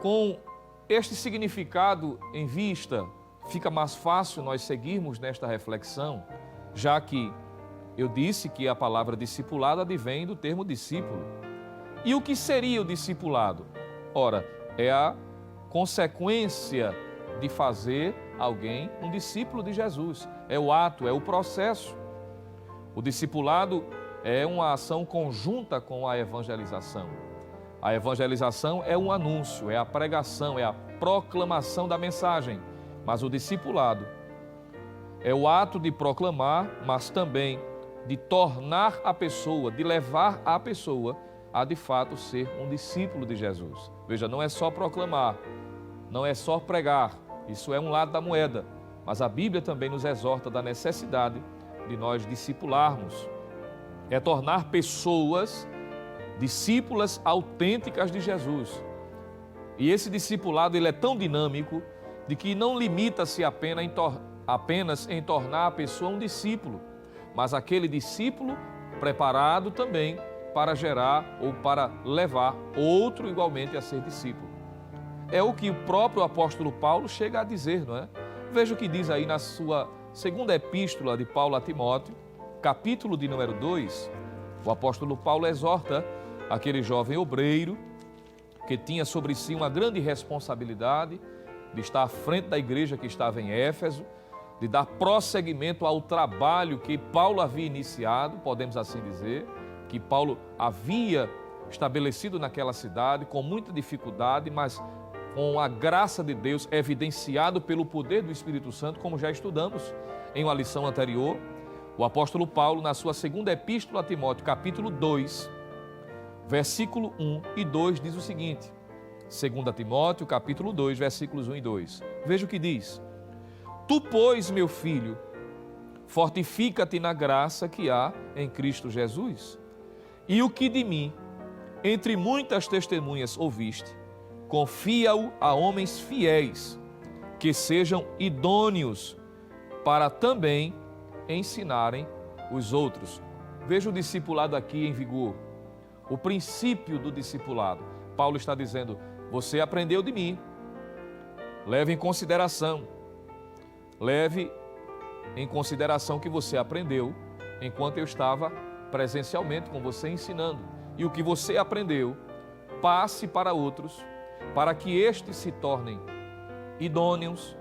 D: Com este significado em vista, fica mais fácil nós seguirmos nesta reflexão, já que eu disse que a palavra discipulado advém do termo discípulo. E o que seria o discipulado? Ora, é a consequência de fazer alguém um discípulo de Jesus. É o ato, é o processo. O discipulado é uma ação conjunta com a evangelização. A evangelização é um anúncio, é a pregação, é a proclamação da mensagem. Mas o discipulado é o ato de proclamar, mas também de tornar a pessoa, de levar a pessoa a de fato ser um discípulo de Jesus. Veja, não é só proclamar, não é só pregar, isso é um lado da moeda, mas a Bíblia também nos exorta da necessidade de nós discipularmos. É tornar pessoas discípulas autênticas de Jesus. E esse discipulado ele é tão dinâmico de que não limita-se apenas em tornar a pessoa um discípulo, mas aquele discípulo preparado também para gerar ou para levar outro igualmente a ser discípulo. É o que o próprio apóstolo Paulo chega a dizer, não é? Veja o que diz aí na sua segunda epístola de Paulo a Timóteo, capítulo de número 2, o apóstolo Paulo exorta aquele jovem obreiro que tinha sobre si uma grande responsabilidade de estar à frente da igreja que estava em Éfeso, de dar prosseguimento ao trabalho que Paulo havia iniciado, podemos assim dizer, que Paulo havia estabelecido naquela cidade com muita dificuldade, mas com a graça de Deus evidenciado pelo poder do Espírito Santo, como já estudamos em uma lição anterior. O apóstolo Paulo, na sua segunda epístola a Timóteo, capítulo 2, versículo 1 e 2, diz o seguinte. 2 Timóteo, capítulo 2, versículos 1 e 2. Veja o que diz. Tu, pois, meu filho, fortifica-te na graça que há em Cristo Jesus. E o que de mim, entre muitas testemunhas ouviste, confia-o a homens fiéis, que sejam idôneos para também ensinarem os outros. Veja o discipulado aqui em vigor. O princípio do discipulado. Paulo está dizendo, você aprendeu de mim. Leve em consideração. Leve em consideração que você aprendeu enquanto eu estava presencialmente com você ensinando. E o que você aprendeu, passe para outros, para que estes se tornem idôneos,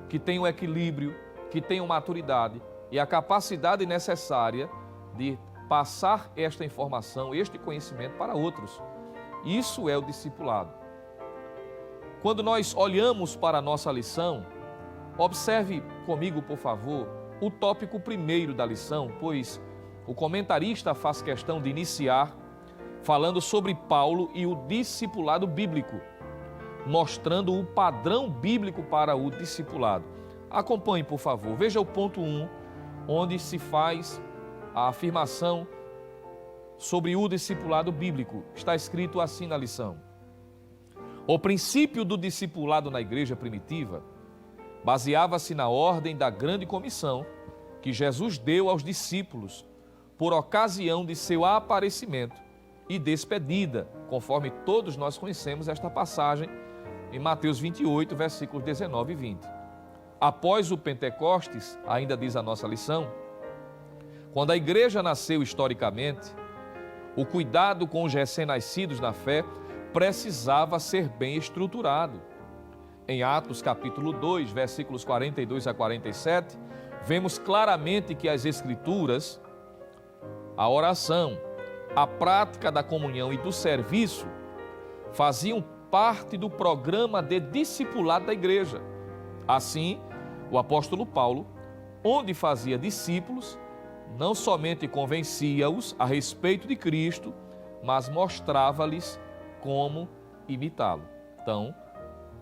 D: que tenham equilíbrio, que tenham maturidade e a capacidade necessária de passar esta informação, este conhecimento para outros. Isso é o discipulado. Quando nós olhamos para a nossa lição, observe comigo, por favor, o tópico primeiro da lição, pois o comentarista faz questão de iniciar falando sobre Paulo e o discipulado bíblico, mostrando o padrão bíblico para o discipulado. Acompanhe, por favor. Veja o ponto 1, onde se faz a afirmação sobre o discipulado bíblico. Está escrito assim na lição. O princípio do discipulado na igreja primitiva baseava-se na ordem da grande comissão que Jesus deu aos discípulos por ocasião de seu aparecimento e despedida, conforme todos nós conhecemos esta passagem em Mateus 28, versículos 19 e 20. Após o Pentecostes, ainda diz a nossa lição, quando a igreja nasceu historicamente, o cuidado com os recém-nascidos na fé precisava ser bem estruturado. Em Atos capítulo 2, versículos 42 a 47, vemos claramente que as Escrituras, a oração, a prática da comunhão e do serviço faziam parte do programa de discipulado da igreja. Assim, o apóstolo Paulo, onde fazia discípulos, não somente convencia-os a respeito de Cristo, mas mostrava-lhes como imitá-lo. Então,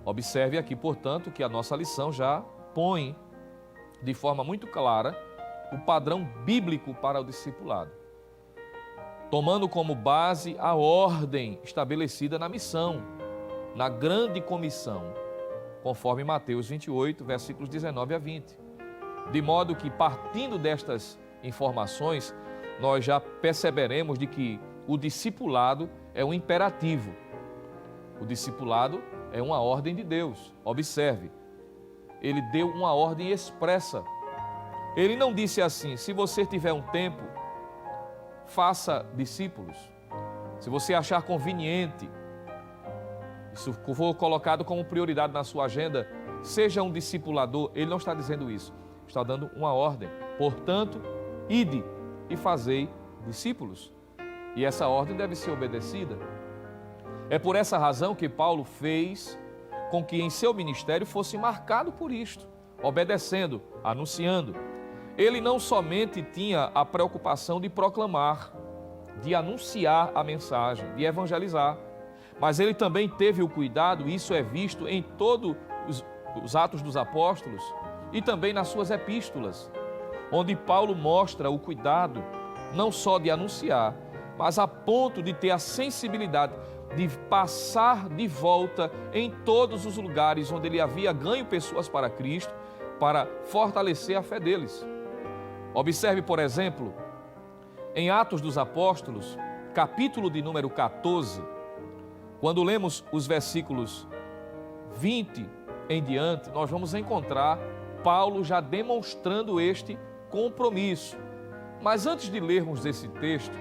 D: observe aqui, portanto, que a nossa lição já põe de forma muito clara o padrão bíblico para o discipulado, tomando como base a ordem estabelecida na missão, na grande comissão, conforme Mateus 28, versículos 19 a 20. De modo que, partindo destas informações, nós já perceberemos de que o discipulado é um imperativo. O discipulado é uma ordem de Deus. Observe, ele deu uma ordem expressa. Ele não disse assim, se você tiver um tempo, faça discípulos. Se você achar conveniente, isso for colocado como prioridade na sua agenda, seja um discipulador. Ele não está dizendo isso, está dando uma ordem. Portanto, ide e fazei discípulos. E essa ordem deve ser obedecida. É por essa razão que Paulo fez com que em seu ministério fosse marcado por isto, obedecendo, anunciando. Ele não somente tinha a preocupação de proclamar, de anunciar a mensagem, de evangelizar, mas ele também teve o cuidado, isso é visto em todos os Atos dos Apóstolos e também nas suas epístolas, onde Paulo mostra o cuidado não só de anunciar, mas a ponto de ter a sensibilidade de passar de volta em todos os lugares onde ele havia ganho pessoas para Cristo, para fortalecer a fé deles. Observe, por exemplo, em Atos dos Apóstolos, capítulo de número 14, quando lemos os versículos 20 em diante, nós vamos encontrar Paulo já demonstrando este compromisso. Mas antes de lermos esse texto,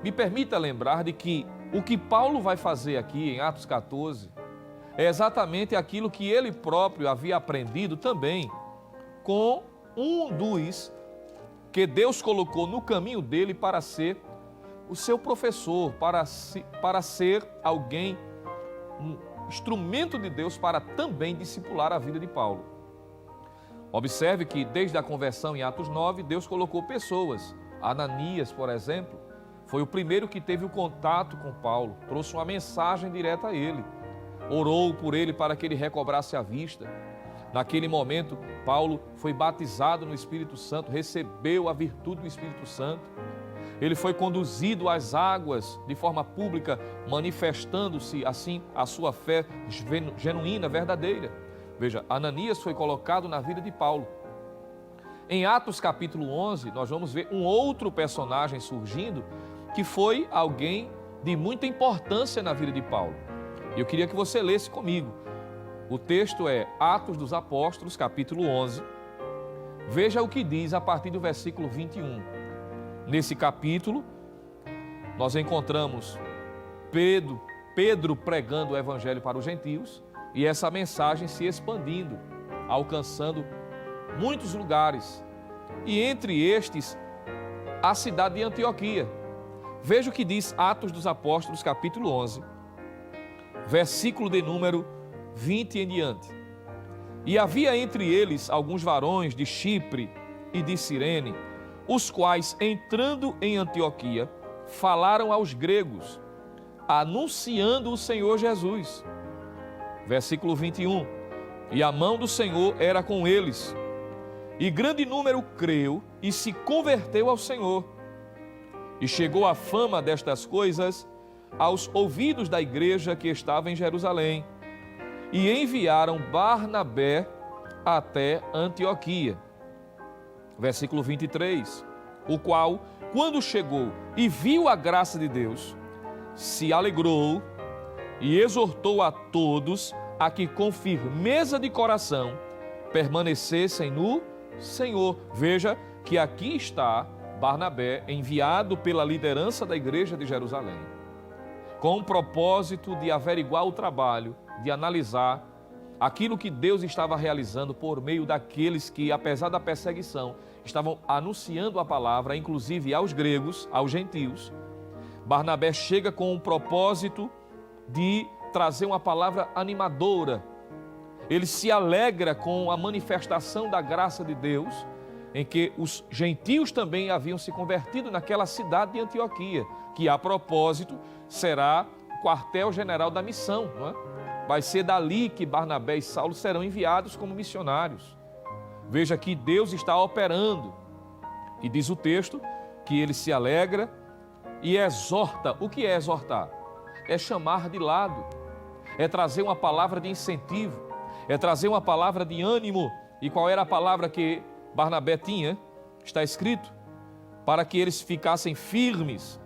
D: me permita lembrar de que o que Paulo vai fazer aqui em Atos 14 é exatamente aquilo que ele próprio havia aprendido também com um dos que Deus colocou no caminho dele para ser o seu professor, para ser alguém, um instrumento de Deus para também discipular a vida de Paulo. Observe que desde a conversão em Atos 9, Deus colocou pessoas. Ananias, por exemplo, foi o primeiro que teve o contato com Paulo, trouxe uma mensagem direta a ele, orou por ele para que ele recobrasse a vista. Naquele momento, Paulo foi batizado no Espírito Santo, recebeu a virtude do Espírito Santo. Ele foi conduzido às águas de forma pública, manifestando-se assim a sua fé genuína, verdadeira. Veja, Ananias foi colocado na vida de Paulo. Em Atos capítulo 11, nós vamos ver um outro personagem surgindo, que foi alguém de muita importância na vida de Paulo. E eu queria que você lesse comigo. O texto é Atos dos Apóstolos, capítulo 11. Veja o que diz a partir do versículo 21. Nesse capítulo, nós encontramos Pedro pregando o evangelho para os gentios e essa mensagem se expandindo, alcançando muitos lugares. E entre estes, a cidade de Antioquia. Veja o que diz Atos dos Apóstolos, capítulo 11, versículo de número 20 em diante. E havia entre eles alguns varões de Chipre e de Cirene, os quais, entrando em Antioquia, falaram aos gregos, anunciando o Senhor Jesus. Versículo 21. E a mão do Senhor era com eles, e grande número creu e se converteu ao Senhor. E chegou a fama destas coisas aos ouvidos da igreja que estava em Jerusalém, e enviaram Barnabé até Antioquia. Versículo 23, o qual, quando chegou e viu a graça de Deus, se alegrou e exortou a todos a que com firmeza de coração permanecessem no Senhor. Veja que aqui está Barnabé, enviado pela liderança da igreja de Jerusalém, com o propósito de averiguar o trabalho, de analisar aquilo que Deus estava realizando por meio daqueles que, apesar da perseguição, estavam anunciando a palavra, inclusive aos gregos, aos gentios. Barnabé chega com o propósito de trazer uma palavra animadora. Ele se alegra com a manifestação da graça de Deus, em que os gentios também haviam se convertido naquela cidade de Antioquia, que a propósito será o quartel-general da missão, não é? Vai ser dali que Barnabé e Saulo serão enviados como missionários. Veja que Deus está operando. E diz o texto que ele se alegra e exorta. O que é exortar? É chamar de lado, é trazer uma palavra de incentivo, é trazer uma palavra de ânimo. E qual era a palavra que Barnabé tinha? Está escrito: para que eles ficassem firmes,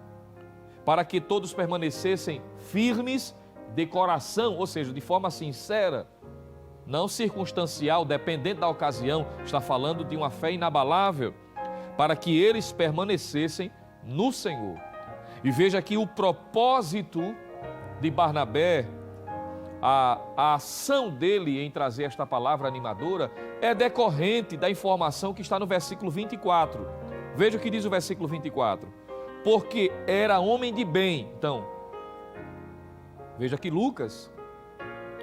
D: para que todos permanecessem firmes de coração, ou seja, de forma sincera, não circunstancial, dependente da ocasião. Está falando de uma fé inabalável, para que eles permanecessem no Senhor. E veja que o propósito de Barnabé, a ação dele em trazer esta palavra animadora, é decorrente da informação que está no versículo 24. Veja o que diz o versículo 24. Porque era homem de bem. Então, veja que Lucas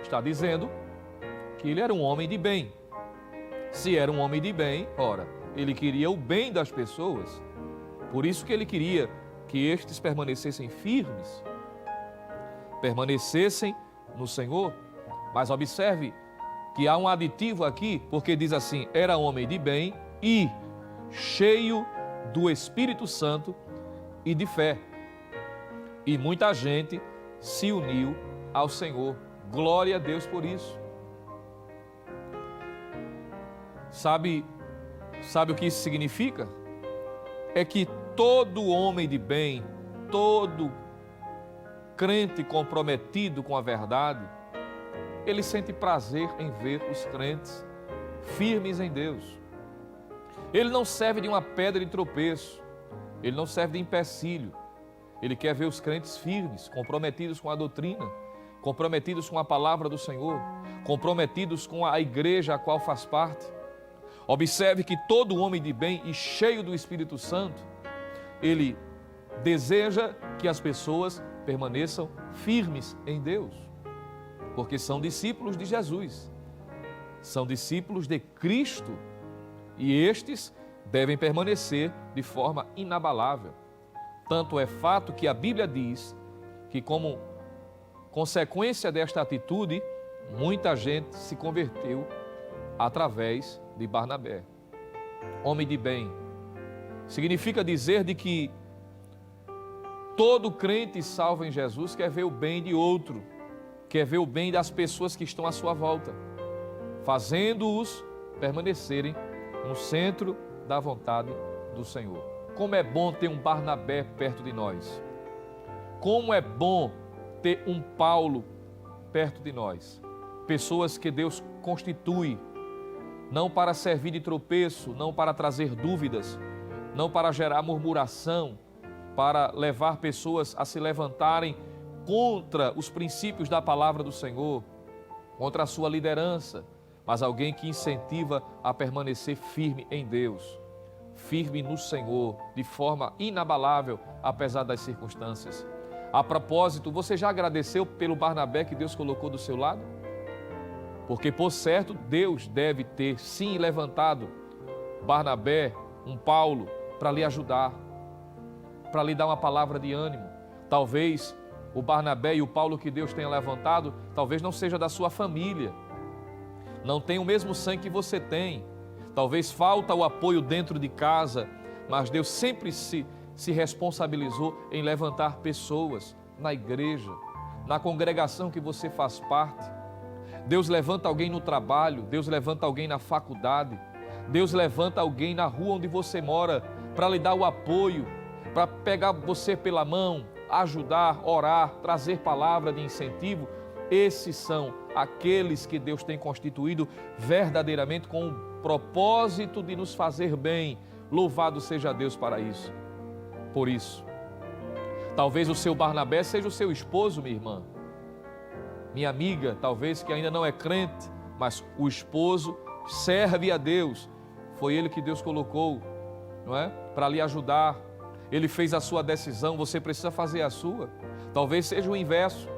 D: está dizendo que ele era um homem de bem. Se era um homem de bem, ora, ele queria o bem das pessoas. Por isso que ele queria que estes permanecessem firmes, permanecessem no Senhor. Mas observe que há um aditivo aqui, porque diz assim: era homem de bem e cheio do Espírito Santo e de fé. E muita gente se uniu ao Senhor. Glória a Deus por isso. Sabe o que isso significa? É que todo homem de bem, todo crente comprometido com a verdade, ele sente prazer em ver os crentes firmes em Deus. Ele não serve de uma pedra de tropeço, ele não serve de empecilho. Ele quer ver os crentes firmes, comprometidos com a doutrina, comprometidos com a palavra do Senhor, comprometidos com a igreja a qual faz parte. Observe que todo homem de bem e cheio do Espírito Santo, ele deseja que as pessoas permaneçam firmes em Deus, porque são discípulos de Jesus, são discípulos de Cristo e estes devem permanecer de forma inabalável. Tanto é fato que a Bíblia diz que, como consequência desta atitude, muita gente se converteu através de Barnabé. Homem de bem. Significa dizer de que todo crente salvo em Jesus quer ver o bem de outro, quer ver o bem das pessoas que estão à sua volta, fazendo-os permanecerem no centro da vontade do Senhor. Como é bom ter um Barnabé perto de nós. Como é bom ter um Paulo perto de nós. Pessoas que Deus constitui, não para servir de tropeço, não para trazer dúvidas, não para gerar murmuração, para levar pessoas a se levantarem contra os princípios da palavra do Senhor, contra a sua liderança, mas alguém que incentiva a permanecer firme em Deus, firme no Senhor, de forma inabalável, apesar das circunstâncias. A propósito, você já agradeceu pelo Barnabé que Deus colocou do seu lado? Porque, por certo, Deus deve ter, sim, levantado Barnabé, um Paulo, para lhe ajudar, para lhe dar uma palavra de ânimo. Talvez o Barnabé e o Paulo que Deus tenha levantado, talvez não seja da sua família, não tem o mesmo sangue que você tem, talvez falta o apoio dentro de casa, mas Deus sempre se responsabilizou em levantar pessoas na igreja, na congregação que você faz parte. Deus levanta alguém no trabalho, Deus levanta alguém na faculdade, Deus levanta alguém na rua onde você mora para lhe dar o apoio, para pegar você pela mão, ajudar, orar, trazer palavra de incentivo. Esses são aqueles que Deus tem constituído verdadeiramente com o propósito de nos fazer bem. Louvado seja Deus para isso. Por isso, talvez o seu Barnabé seja o seu esposo, minha irmã, minha amiga, talvez que ainda não é crente, mas o esposo serve a Deus. Foi ele que Deus colocou, não é? Para lhe ajudar. Ele fez a sua decisão, você precisa fazer a sua. Talvez seja o inverso.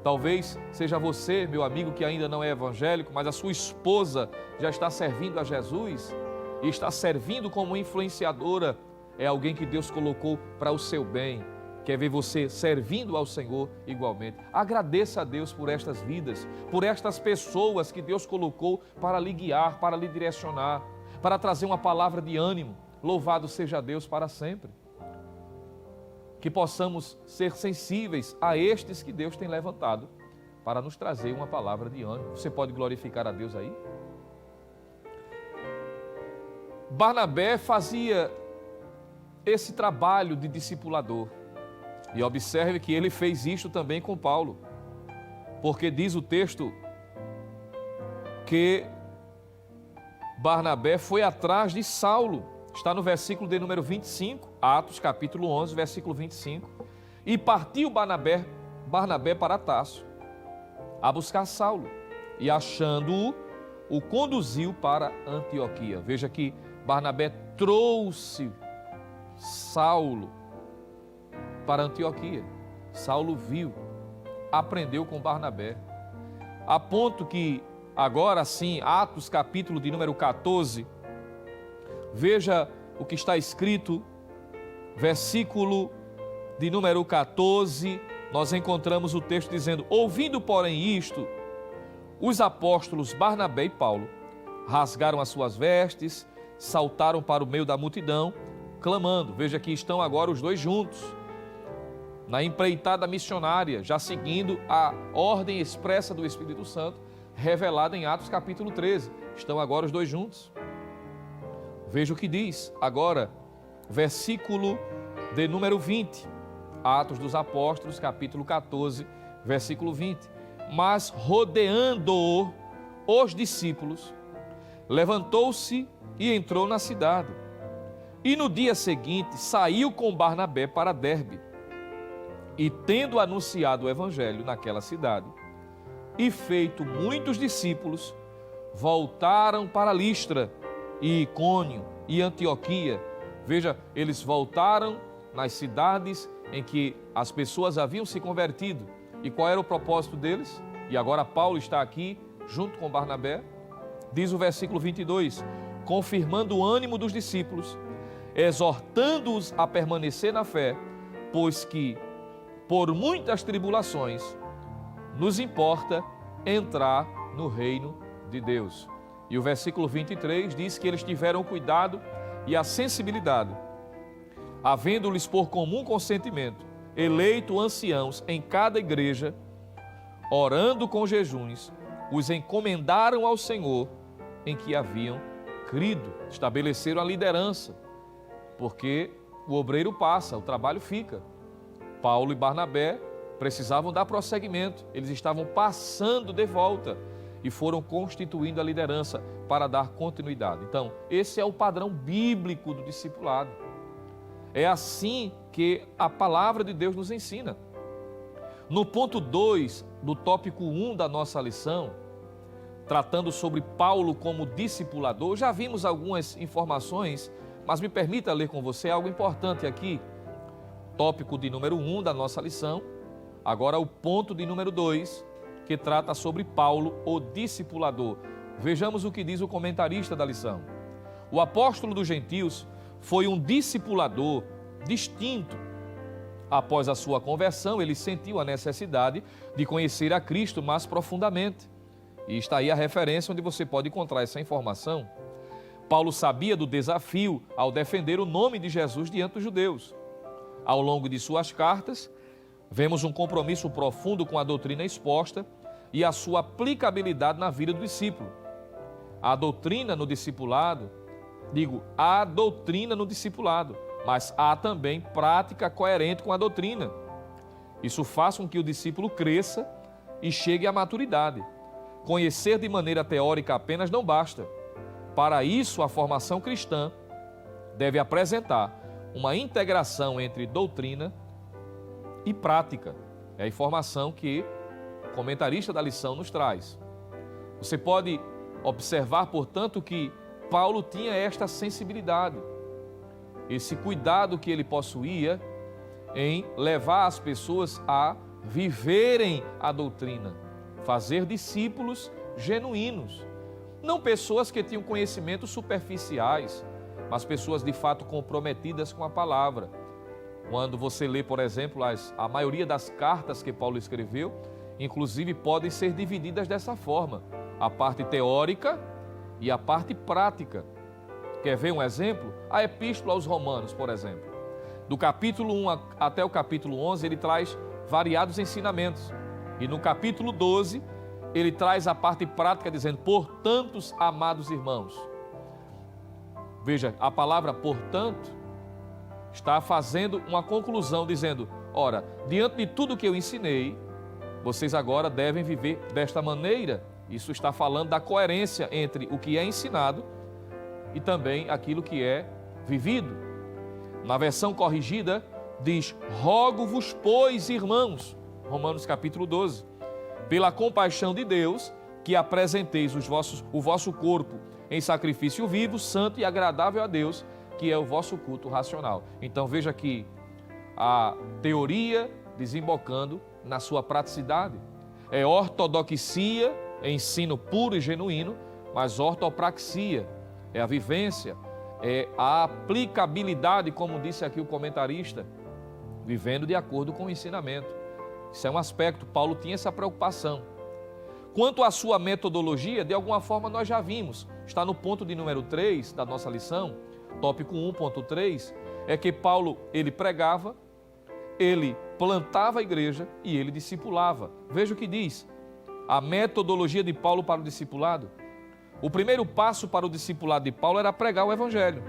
D: Talvez seja você, meu amigo, que ainda não é evangélico, mas a sua esposa já está servindo a Jesus e está servindo como influenciadora. É alguém que Deus colocou para o seu bem. Quer ver você servindo ao Senhor igualmente. Agradeça a Deus por estas vidas, por estas pessoas que Deus colocou para lhe guiar, para lhe direcionar, para trazer uma palavra de ânimo. Louvado seja Deus para sempre. Que possamos ser sensíveis a estes que Deus tem levantado para nos trazer uma palavra de ânimo. Você pode glorificar a Deus aí? Barnabé fazia esse trabalho de discipulador. E observe que ele fez isto também com Paulo. Porque diz o texto que Barnabé foi atrás de Saulo. Está no versículo de número 25, Atos capítulo 11, versículo 25. E partiu Barnabé para Tarso, a buscar Saulo. E achando-o, o conduziu para Antioquia. Veja que Barnabé trouxe Saulo para Antioquia. Saulo viu, aprendeu com Barnabé. A ponto que, agora sim, Atos capítulo de número 14, veja o que está escrito, versículo de número 14, nós encontramos o texto dizendo: ouvindo, porém, isto, os apóstolos Barnabé e Paulo rasgaram as suas vestes, saltaram para o meio da multidão, clamando. Veja que estão agora os dois juntos, na empreitada missionária, já seguindo a ordem expressa do Espírito Santo, revelada em Atos capítulo 13. Estão agora os dois juntos. Veja o que diz agora, versículo de número 20, Atos dos Apóstolos, capítulo 14, versículo 20. Mas rodeando os discípulos, levantou-se e entrou na cidade. E no dia seguinte saiu com Barnabé para Derbe. E tendo anunciado o evangelho naquela cidade, e feito muitos discípulos, voltaram para Listra, e Icônio, e Antioquia. Veja, eles voltaram nas cidades em que as pessoas haviam se convertido. E qual era o propósito deles? E agora Paulo está aqui, junto com Barnabé. Diz o versículo 22, confirmando o ânimo dos discípulos, exortando-os a permanecer na fé, pois que, por muitas tribulações, nos importa entrar no reino de Deus. E o versículo 23 diz que eles tiveram cuidado e a sensibilidade, havendo-lhes por comum consentimento eleito anciãos em cada igreja, orando com jejuns, os encomendaram ao Senhor em que haviam crido. Estabeleceram a liderança, porque o obreiro passa, o trabalho fica. Paulo e Barnabé precisavam dar prosseguimento, eles estavam passando de volta e foram constituindo a liderança para dar continuidade. Então, esse é o padrão bíblico do discipulado. É assim que a palavra de Deus nos ensina. No ponto 2 do tópico 1 da nossa lição, tratando sobre Paulo como discipulador, já vimos algumas informações, mas me permita ler com você algo importante aqui. Tópico de número 1 da nossa lição, agora o ponto de número 2, que trata sobre Paulo, o discipulador. Vejamos o que diz o comentarista da lição. O apóstolo dos gentios foi um discipulador distinto. Após a sua conversão, ele sentiu a necessidade de conhecer a Cristo mais profundamente. E está aí a referência onde você pode encontrar essa informação. Paulo sabia do desafio ao defender o nome de Jesus diante dos judeus. Ao longo de suas cartas, vemos um compromisso profundo com a doutrina exposta e a sua aplicabilidade na vida do discípulo. A doutrina no discipulado, há doutrina no discipulado, mas há também prática coerente com a doutrina. Isso faz com que o discípulo cresça e chegue à maturidade. Conhecer de maneira teórica apenas não basta. Para isso, a formação cristã deve apresentar uma integração entre doutrina e prática. É a informação que o comentarista da lição nos traz. Você pode observar, portanto, que Paulo tinha esta sensibilidade, esse cuidado que ele possuía em levar as pessoas a viverem a doutrina, fazer discípulos genuínos, não pessoas que tinham conhecimentos superficiais, mas pessoas de fato comprometidas com a palavra. Quando você lê, por exemplo, a maioria das cartas que Paulo escreveu, inclusive podem ser divididas dessa forma, a parte teórica e a parte prática. Quer ver um exemplo? A Epístola aos Romanos, por exemplo. Do capítulo 1 até o capítulo 11, ele traz variados ensinamentos. E no capítulo 12, ele traz a parte prática dizendo, portanto, amados irmãos. Veja, a palavra portanto está fazendo uma conclusão dizendo, ora, diante de tudo que eu ensinei, vocês agora devem viver desta maneira. Isso está falando da coerência entre o que é ensinado e também aquilo que é vivido. Na versão corrigida, diz, rogo-vos, pois, irmãos, Romanos capítulo 12, pela compaixão de Deus, que apresenteis o vosso corpo em sacrifício vivo, santo e agradável a Deus, que é o vosso culto racional. Então veja aqui a teoria desembocando na sua praticidade. É ortodoxia, ensino puro e genuíno, mas ortopraxia é a vivência, é a aplicabilidade, como disse aqui o comentarista, vivendo de acordo com o ensinamento. Isso é um aspecto, Paulo tinha essa preocupação. Quanto à sua metodologia, de alguma forma nós já vimos, está no ponto de número 3 da nossa lição, tópico 1.3, é que Paulo, ele pregava, ele plantava a igreja e ele discipulava. Veja o que diz, a metodologia de Paulo para o discipulado. O primeiro passo para o discipulado de Paulo era pregar o Evangelho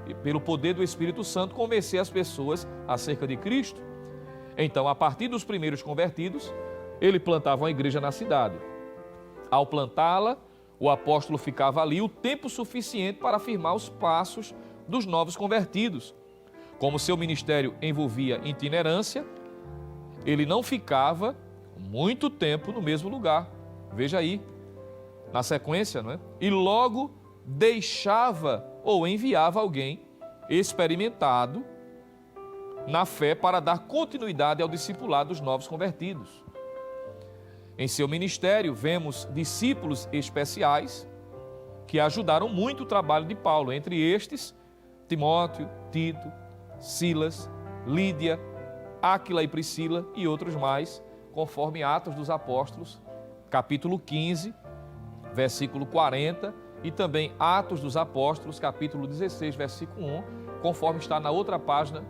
D: e, pelo poder do Espírito Santo, convencer as pessoas acerca de Cristo. Então, a partir dos primeiros convertidos, ele plantava uma igreja na cidade. Ao plantá-la, o apóstolo ficava ali o tempo suficiente para firmar os passos dos novos convertidos. Como seu ministério envolvia itinerância, ele não ficava muito tempo no mesmo lugar. Veja aí, na sequência, não é? E logo deixava ou enviava alguém experimentado na fé para dar continuidade ao discipulado dos novos convertidos. Em seu ministério, vemos discípulos especiais que ajudaram muito o trabalho de Paulo. Entre estes, Timóteo, Tito, Silas, Lídia, Áquila e Priscila e outros mais, conforme Atos dos Apóstolos, capítulo 15, versículo 40, e também Atos dos Apóstolos, capítulo 16, versículo 1, conforme está na outra página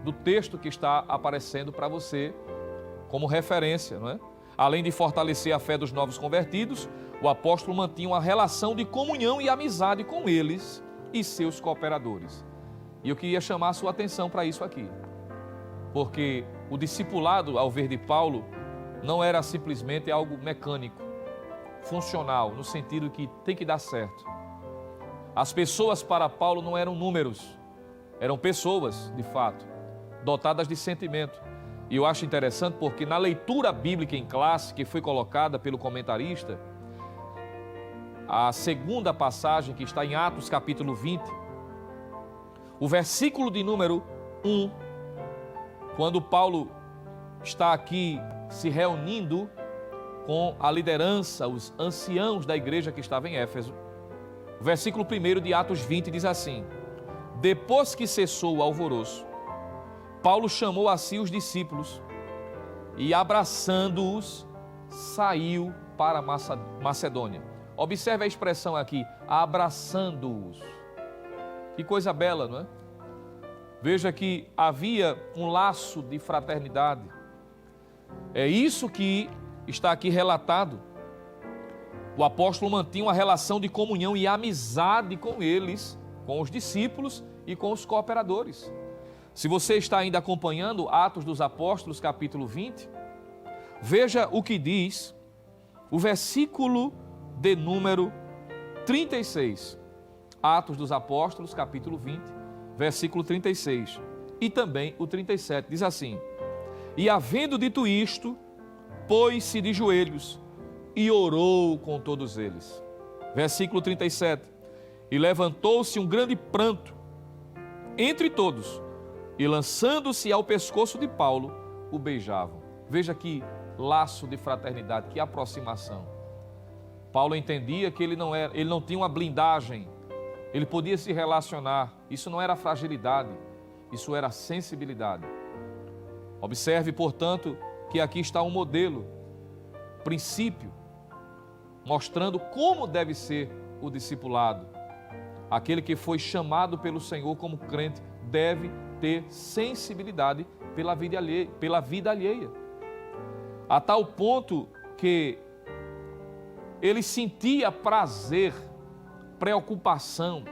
D: do texto que está aparecendo para você como referência, não é? Além de fortalecer a fé dos novos convertidos, o apóstolo mantinha uma relação de comunhão e amizade com eles e seus cooperadores. E eu queria chamar a sua atenção para isso aqui, porque o discipulado, ao ver de Paulo, não era simplesmente algo mecânico, funcional, no sentido que tem que dar certo. As pessoas para Paulo não eram números, eram pessoas, de fato, dotadas de sentimento. E eu acho interessante porque na leitura bíblica em classe, que foi colocada pelo comentarista, a segunda passagem que está em Atos capítulo 20, o versículo de número 1, quando Paulo está aqui se reunindo com a liderança, os anciãos da igreja que estava em Éfeso, o versículo 1 de Atos 20 diz assim: depois que cessou o alvoroço, Paulo chamou a si os discípulos e, abraçando-os, saiu para Macedônia. Observe a expressão aqui, abraçando-os. Que coisa bela, não é? Veja que havia um laço de fraternidade. É isso que está aqui relatado. O apóstolo mantinha uma relação de comunhão e amizade com eles, com os discípulos e com os cooperadores. Se você está ainda acompanhando Atos dos Apóstolos, capítulo 20, veja o que diz o versículo de número 36. Atos dos Apóstolos, capítulo 20, versículo 36. E também o 37, diz assim: e havendo dito isto, pôs-se de joelhos e orou com todos eles. Versículo 37. E levantou-se um grande pranto entre todos, e lançando-se ao pescoço de Paulo, o beijavam. Veja que laço de fraternidade, que aproximação. Paulo entendia que ele não tinha uma blindagem, ele podia se relacionar. Isso não era fragilidade, isso era sensibilidade. Observe, portanto, que aqui está um modelo, princípio, mostrando como deve ser o discipulado. Aquele que foi chamado pelo Senhor como crente deve ter sensibilidade pela vida alheia. A tal ponto que ele sentia prazer, preocupação,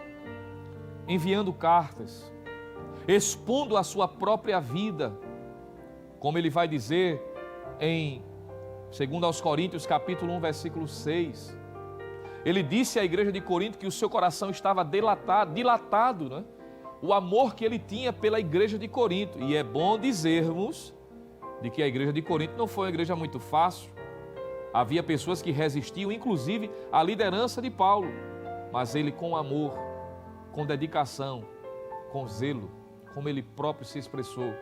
D: enviando cartas, expondo a sua própria vida, como ele vai dizer em 2 Coríntios capítulo 1, versículo 6. Ele disse à igreja de Corinto que o seu coração estava dilatado, né? O amor que ele tinha pela igreja de Corinto. E é bom dizermos de que a igreja de Corinto não foi uma igreja muito fácil. Havia pessoas que resistiam, inclusive, à liderança de Paulo. Mas ele, com amor, com dedicação, com zelo, como ele próprio se expressou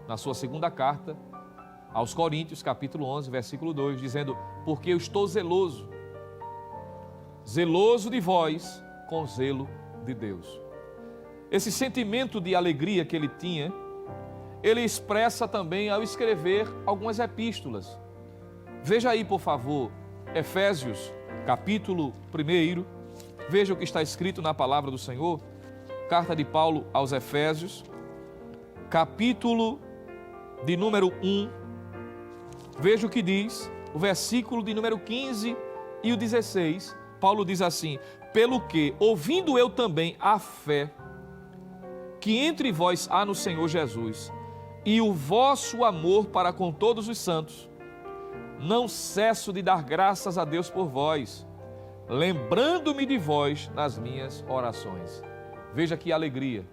D: na sua segunda carta aos Coríntios, capítulo 11, versículo 2, dizendo: porque eu estou zeloso de vós com zelo de Deus. Esse sentimento de alegria que ele tinha, ele expressa também ao escrever algumas epístolas. Veja aí, por favor, Efésios, capítulo 1, veja o que está escrito na palavra do Senhor, carta de Paulo aos Efésios, capítulo de número 1, veja o que diz, o versículo de número 15 e o 16, Paulo diz assim: pelo que, ouvindo eu também a fé que entre vós há no Senhor Jesus, e o vosso amor para com todos os santos, não cesso de dar graças a Deus por vós, lembrando-me de vós nas minhas orações. Veja que alegria.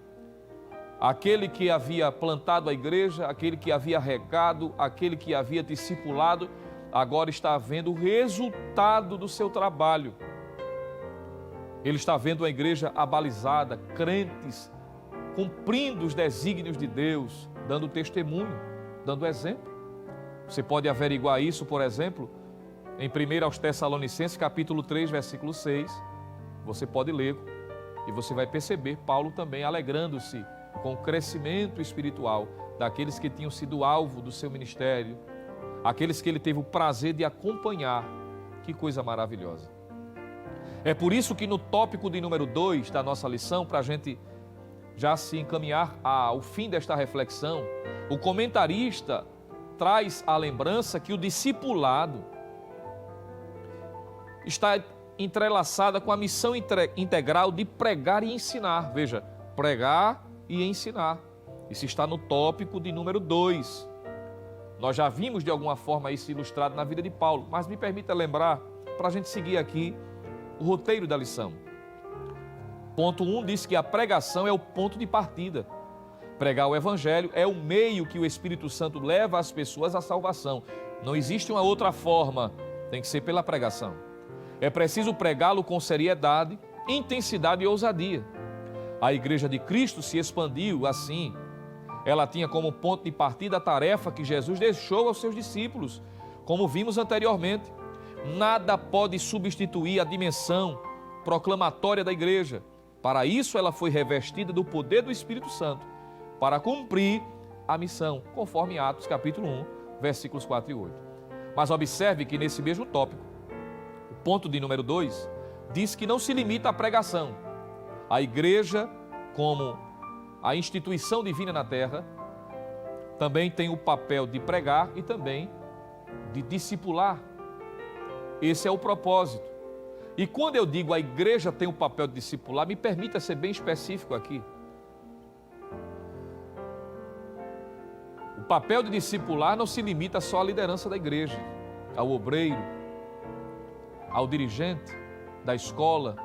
D: Aquele que havia plantado a igreja, aquele que havia regado, aquele que havia discipulado, agora está vendo o resultado do seu trabalho. Ele está vendo a igreja abalizada, crentes, cumprindo os desígnios de Deus, dando testemunho, dando exemplo. Você pode averiguar isso, por exemplo, em 1 aos Tessalonicenses, capítulo 3, versículo 6, Você pode ler e você vai perceber Paulo também alegrando-se com o crescimento espiritual daqueles que tinham sido alvo do seu ministério, aqueles que ele teve o prazer de acompanhar. Que coisa maravilhosa. É por isso que no tópico de número 2 da nossa lição, para a gente já se encaminhar ao fim desta reflexão, o comentarista traz a lembrança que o discipulado está entrelaçada com a missão integral de pregar e ensinar. Veja, pregar e ensinar. Isso está no tópico de número 2. Nós já vimos de alguma forma isso ilustrado na vida de Paulo, mas me permita lembrar, para a gente seguir aqui, o roteiro da lição. Ponto 1 diz que a pregação é o ponto de partida. Pregar o Evangelho é o meio que o Espírito Santo leva as pessoas à salvação. Não existe uma outra forma, tem que ser pela pregação. É preciso pregá-lo com seriedade, intensidade e ousadia. A Igreja de Cristo se expandiu assim. Ela tinha como ponto de partida a tarefa que Jesus deixou aos seus discípulos. Como vimos anteriormente, nada pode substituir a dimensão proclamatória da igreja. Para isso ela foi revestida do poder do Espírito Santo, para cumprir a missão, conforme Atos capítulo 1, versículos 4 e 8. Mas observe que nesse mesmo tópico, o ponto de número 2, diz que não se limita à pregação. A igreja, como a instituição divina na terra, também tem o papel de pregar e também de discipular. Esse é o propósito. E quando eu digo a igreja tem o papel de discipular, me permita ser bem específico aqui. O papel de discipular não se limita só à liderança da igreja, ao obreiro, ao dirigente da escola,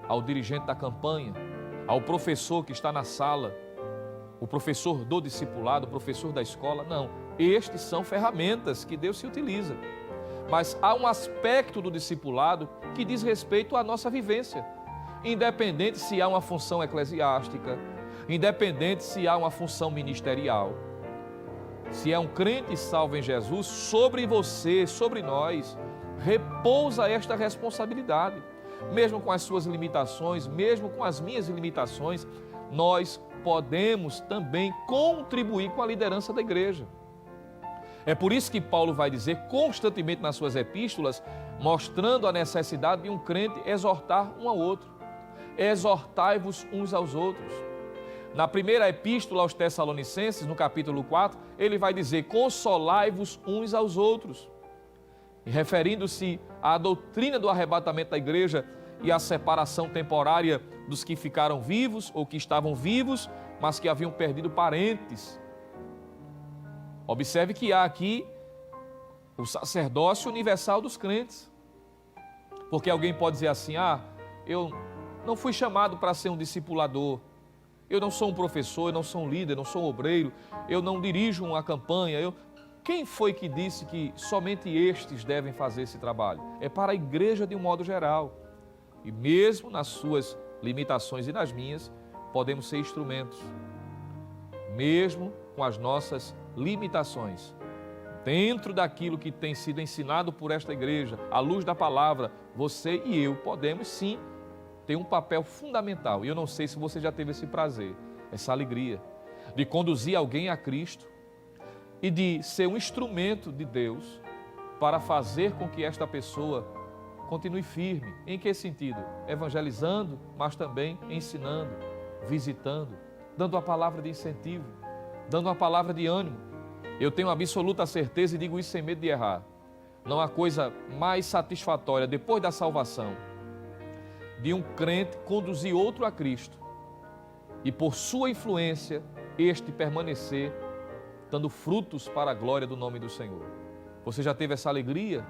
D: ao dirigente da campanha, ao professor que está na sala, o professor do discipulado, o professor da escola. Não, estes são ferramentas que Deus se utiliza. Mas há um aspecto do discipulado que diz respeito à nossa vivência, independente se há uma função eclesiástica, independente se há uma função ministerial. Se é um crente salvo em Jesus, sobre você, sobre nós, repousa esta responsabilidade. Mesmo com as suas limitações, mesmo com as minhas limitações, nós podemos também contribuir com a liderança da igreja. É por isso que Paulo vai dizer constantemente nas suas epístolas, mostrando a necessidade de um crente exortar um ao outro. Exortai-vos uns aos outros. Na primeira epístola aos Tessalonicenses, no capítulo 4, ele vai dizer, consolai-vos uns aos outros. E referindo-se à doutrina do arrebatamento da igreja e à separação temporária dos que ficaram vivos ou que estavam vivos, mas que haviam perdido parentes. Observe que há aqui o sacerdócio universal dos crentes. Porque alguém pode dizer assim, eu não fui chamado para ser um discipulador, eu não sou um professor, eu não sou um líder, eu não sou um obreiro, eu não dirijo uma campanha. Quem foi que disse que somente estes devem fazer esse trabalho? É para a igreja de um modo geral. E mesmo nas suas limitações e nas minhas, podemos ser instrumentos. Mesmo com as nossas limitações, dentro daquilo que tem sido ensinado por esta igreja, à luz da palavra, você e eu podemos sim ter um papel fundamental. E eu não sei se você já teve esse prazer, essa alegria de conduzir alguém a Cristo e de ser um instrumento de Deus para fazer com que esta pessoa continue firme. Em que sentido? Evangelizando, mas também ensinando, visitando, dando a palavra de incentivo, dando uma palavra de ânimo. Eu tenho absoluta certeza e digo isso sem medo de errar. Não há coisa mais satisfatória depois da salvação de um crente conduzir outro a Cristo e por sua influência este permanecer dando frutos para a glória do nome do Senhor. Você já teve essa alegria?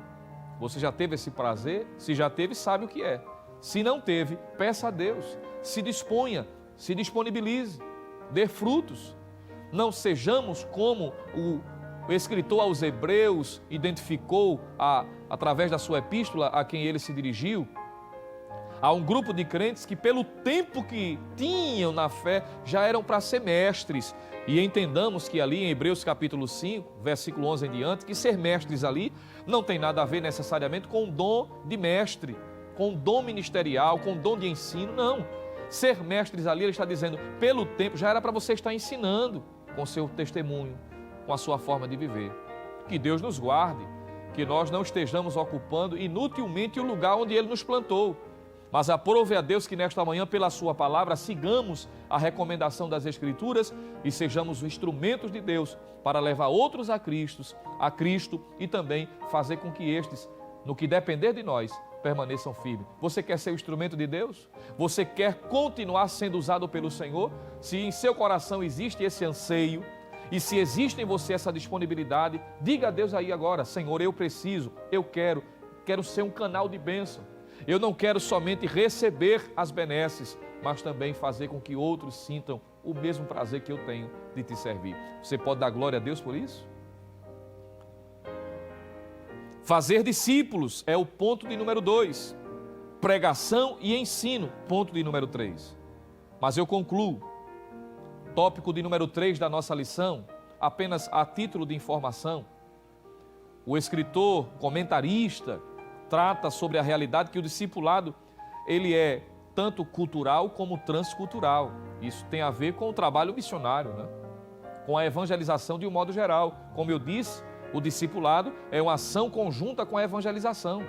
D: Você já teve esse prazer? Se já teve, sabe o que é. Se não teve, peça a Deus, se disponha, se disponibilize, dê frutos. Não sejamos como o escritor aos Hebreus identificou através da sua epístola a quem ele se dirigiu. Há um grupo de crentes que pelo tempo que tinham na fé já eram para ser mestres. E entendamos que ali em Hebreus capítulo 5, versículo 11 em diante, que ser mestres ali não tem nada a ver necessariamente com o dom de mestre, com dom ministerial, com dom de ensino, não. Ser mestres ali, ele está dizendo, pelo tempo, já era para você estar ensinando com seu testemunho, com a sua forma de viver. Que Deus nos guarde, que nós não estejamos ocupando inutilmente o lugar onde Ele nos plantou. Mas aprove a Deus que nesta manhã, pela sua palavra, sigamos a recomendação das Escrituras e sejamos instrumentos de Deus para levar outros a Cristo e também fazer com que estes, no que depender de nós, permaneçam firmes. Você quer ser o instrumento de Deus? Você quer continuar sendo usado pelo Senhor? Se em seu coração existe esse anseio e se existe em você essa disponibilidade, diga a Deus aí agora, Senhor, eu preciso, eu quero ser um canal de bênção. Eu não quero somente receber as benesses, mas também fazer com que outros sintam o mesmo prazer que eu tenho de te servir. Você pode dar glória a Deus por isso? Fazer discípulos é o ponto de número 2. Pregação e ensino, ponto de número 3. Mas eu concluo. Tópico de número 3 da nossa lição, apenas a título de informação. O escritor, comentarista, trata sobre a realidade que o discipulado, ele é tanto cultural como transcultural. Isso tem a ver com o trabalho missionário, né? Com a evangelização de um modo geral. Como eu disse, o discipulado é uma ação conjunta com a evangelização.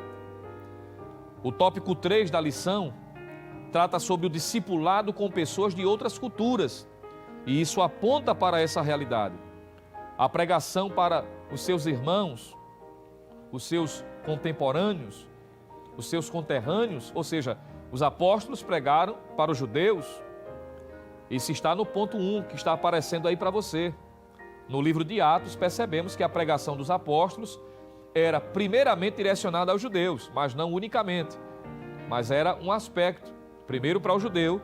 D: O tópico 3 da lição trata sobre o discipulado com pessoas de outras culturas. E isso aponta para essa realidade. A pregação para os seus irmãos, os seus contemporâneos, os seus conterrâneos, ou seja, os apóstolos pregaram para os judeus. Isso está no ponto 1, que está aparecendo aí para você. No livro de Atos, percebemos que a pregação dos apóstolos era primeiramente direcionada aos judeus, mas não unicamente. Mas era um aspecto, primeiro para o judeu,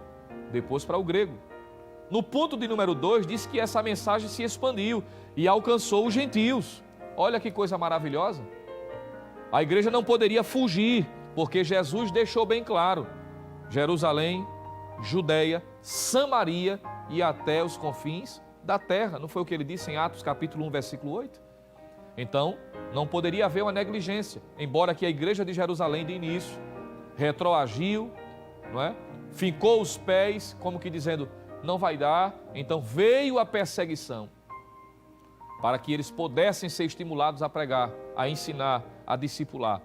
D: depois para o grego. No ponto de número 2, diz que essa mensagem se expandiu e alcançou os gentios. Olha que coisa maravilhosa. A igreja não poderia fugir, porque Jesus deixou bem claro: Jerusalém, Judeia, Samaria e até os confins da terra. Não foi o que ele disse em Atos capítulo 1, versículo 8? Então, não poderia haver uma negligência, embora que a igreja de Jerusalém de início retroagiu, não é? Fincou os pés, como que dizendo, não vai dar. Então veio a perseguição, para que eles pudessem ser estimulados a pregar, a ensinar, a discipular.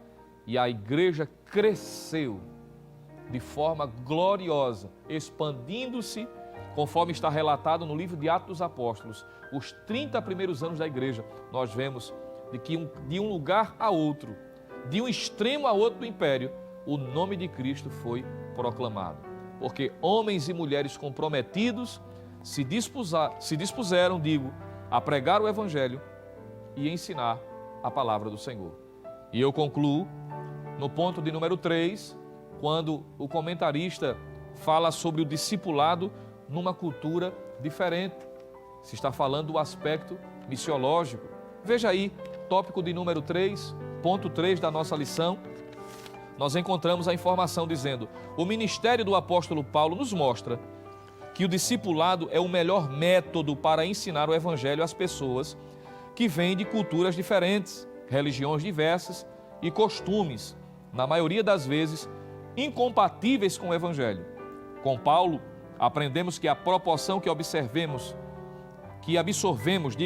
D: E a igreja cresceu de forma gloriosa, expandindo-se, conforme está relatado no livro de Atos dos Apóstolos. Os 30 primeiros anos da igreja, nós vemos de um lugar a outro, de um extremo a outro do império, o nome de Cristo foi proclamado. Porque homens e mulheres comprometidos se dispuseram, a pregar o Evangelho e ensinar a palavra do Senhor. E eu concluo no ponto de número 3, quando o comentarista fala sobre o discipulado numa cultura diferente. Se está falando do aspecto missiológico. Veja aí, tópico de número 3, ponto 3 da nossa lição. Nós encontramos a informação dizendo: o ministério do apóstolo Paulo nos mostra que o discipulado é o melhor método para ensinar o Evangelho às pessoas que vêm de culturas diferentes, religiões diversas e costumes, na maioria das vezes, incompatíveis com o Evangelho. Com Paulo, aprendemos que a proporção que absorvemos,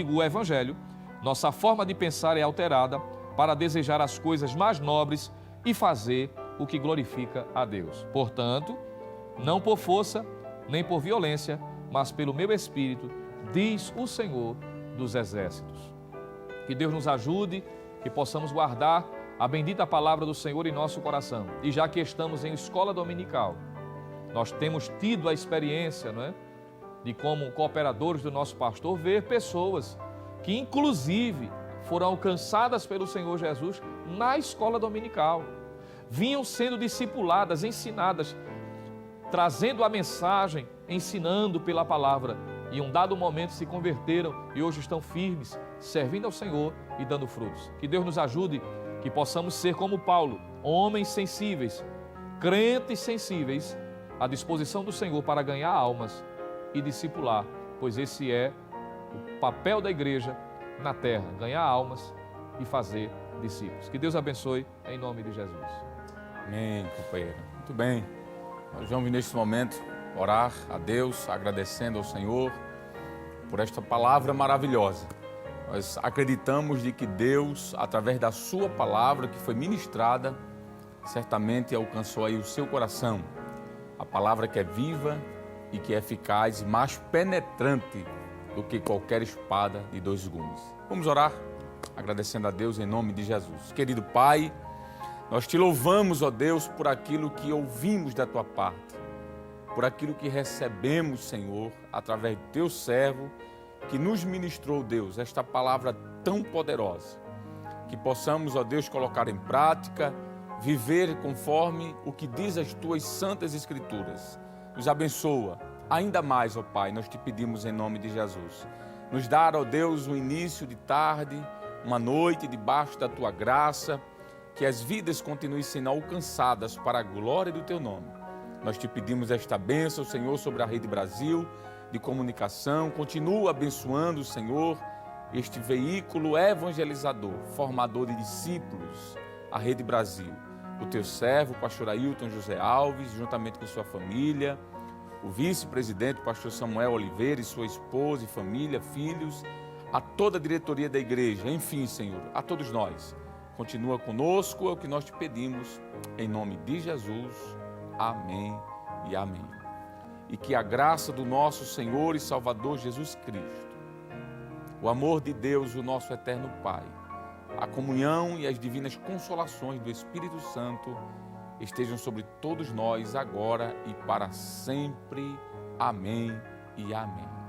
D: o Evangelho, nossa forma de pensar é alterada para desejar as coisas mais nobres e fazer o que glorifica a Deus. Portanto, não por força, nem por violência, mas pelo meu Espírito, diz o Senhor dos Exércitos. Que Deus nos ajude, que possamos guardar a bendita palavra do Senhor em nosso coração. E já que estamos em escola dominical, nós temos tido a experiência, não é, de como cooperadores do nosso pastor, ver pessoas que inclusive foram alcançadas pelo Senhor Jesus na escola dominical. Vinham sendo discipuladas, ensinadas, trazendo a mensagem, ensinando pela palavra. E em um dado momento se converteram e hoje estão firmes, servindo ao Senhor e dando frutos. Que Deus nos ajude, que possamos ser como Paulo, homens sensíveis, crentes sensíveis, à disposição do Senhor para ganhar almas e discipular, pois esse é o papel da igreja na terra, ganhar almas e fazer discípulos. Que Deus abençoe, em nome de Jesus.
A: Amém, companheiro. Muito bem. Nós vamos neste momento orar a Deus, agradecendo ao Senhor por esta palavra maravilhosa. Nós acreditamos de que Deus, através da sua palavra que foi ministrada, certamente alcançou aí o seu coração. A palavra que é viva e que é eficaz, mais penetrante do que qualquer espada de dois gumes. Vamos orar, agradecendo a Deus em nome de Jesus. Querido Pai, nós te louvamos, ó Deus, por aquilo que ouvimos da tua parte, por aquilo que recebemos, Senhor, através do teu servo, que nos ministrou, Deus, esta palavra tão poderosa, que possamos, ó Deus, colocar em prática, viver conforme o que diz as tuas santas escrituras. Nos abençoa ainda mais, ó Pai, nós te pedimos em nome de Jesus. Nos dar, ó Deus, um início de tarde, uma noite debaixo da tua graça, que as vidas continuem sendo alcançadas para a glória do teu nome. Nós te pedimos esta bênção, Senhor, sobre a Rede Brasil de comunicação. Continua abençoando, Senhor, este veículo evangelizador, formador de discípulos, a Rede Brasil. O teu servo, o pastor Ailton José Alves, juntamente com sua família, o vice-presidente, o pastor Samuel Oliveira e sua esposa e família, filhos, a toda a diretoria da igreja, enfim, Senhor, a todos nós. Continua conosco, é o que nós te pedimos, em nome de Jesus. Amém e amém. E que a graça do nosso Senhor e Salvador Jesus Cristo, o amor de Deus, o nosso eterno Pai, a comunhão e as divinas consolações do Espírito Santo estejam sobre todos nós agora e para sempre. Amém e amém.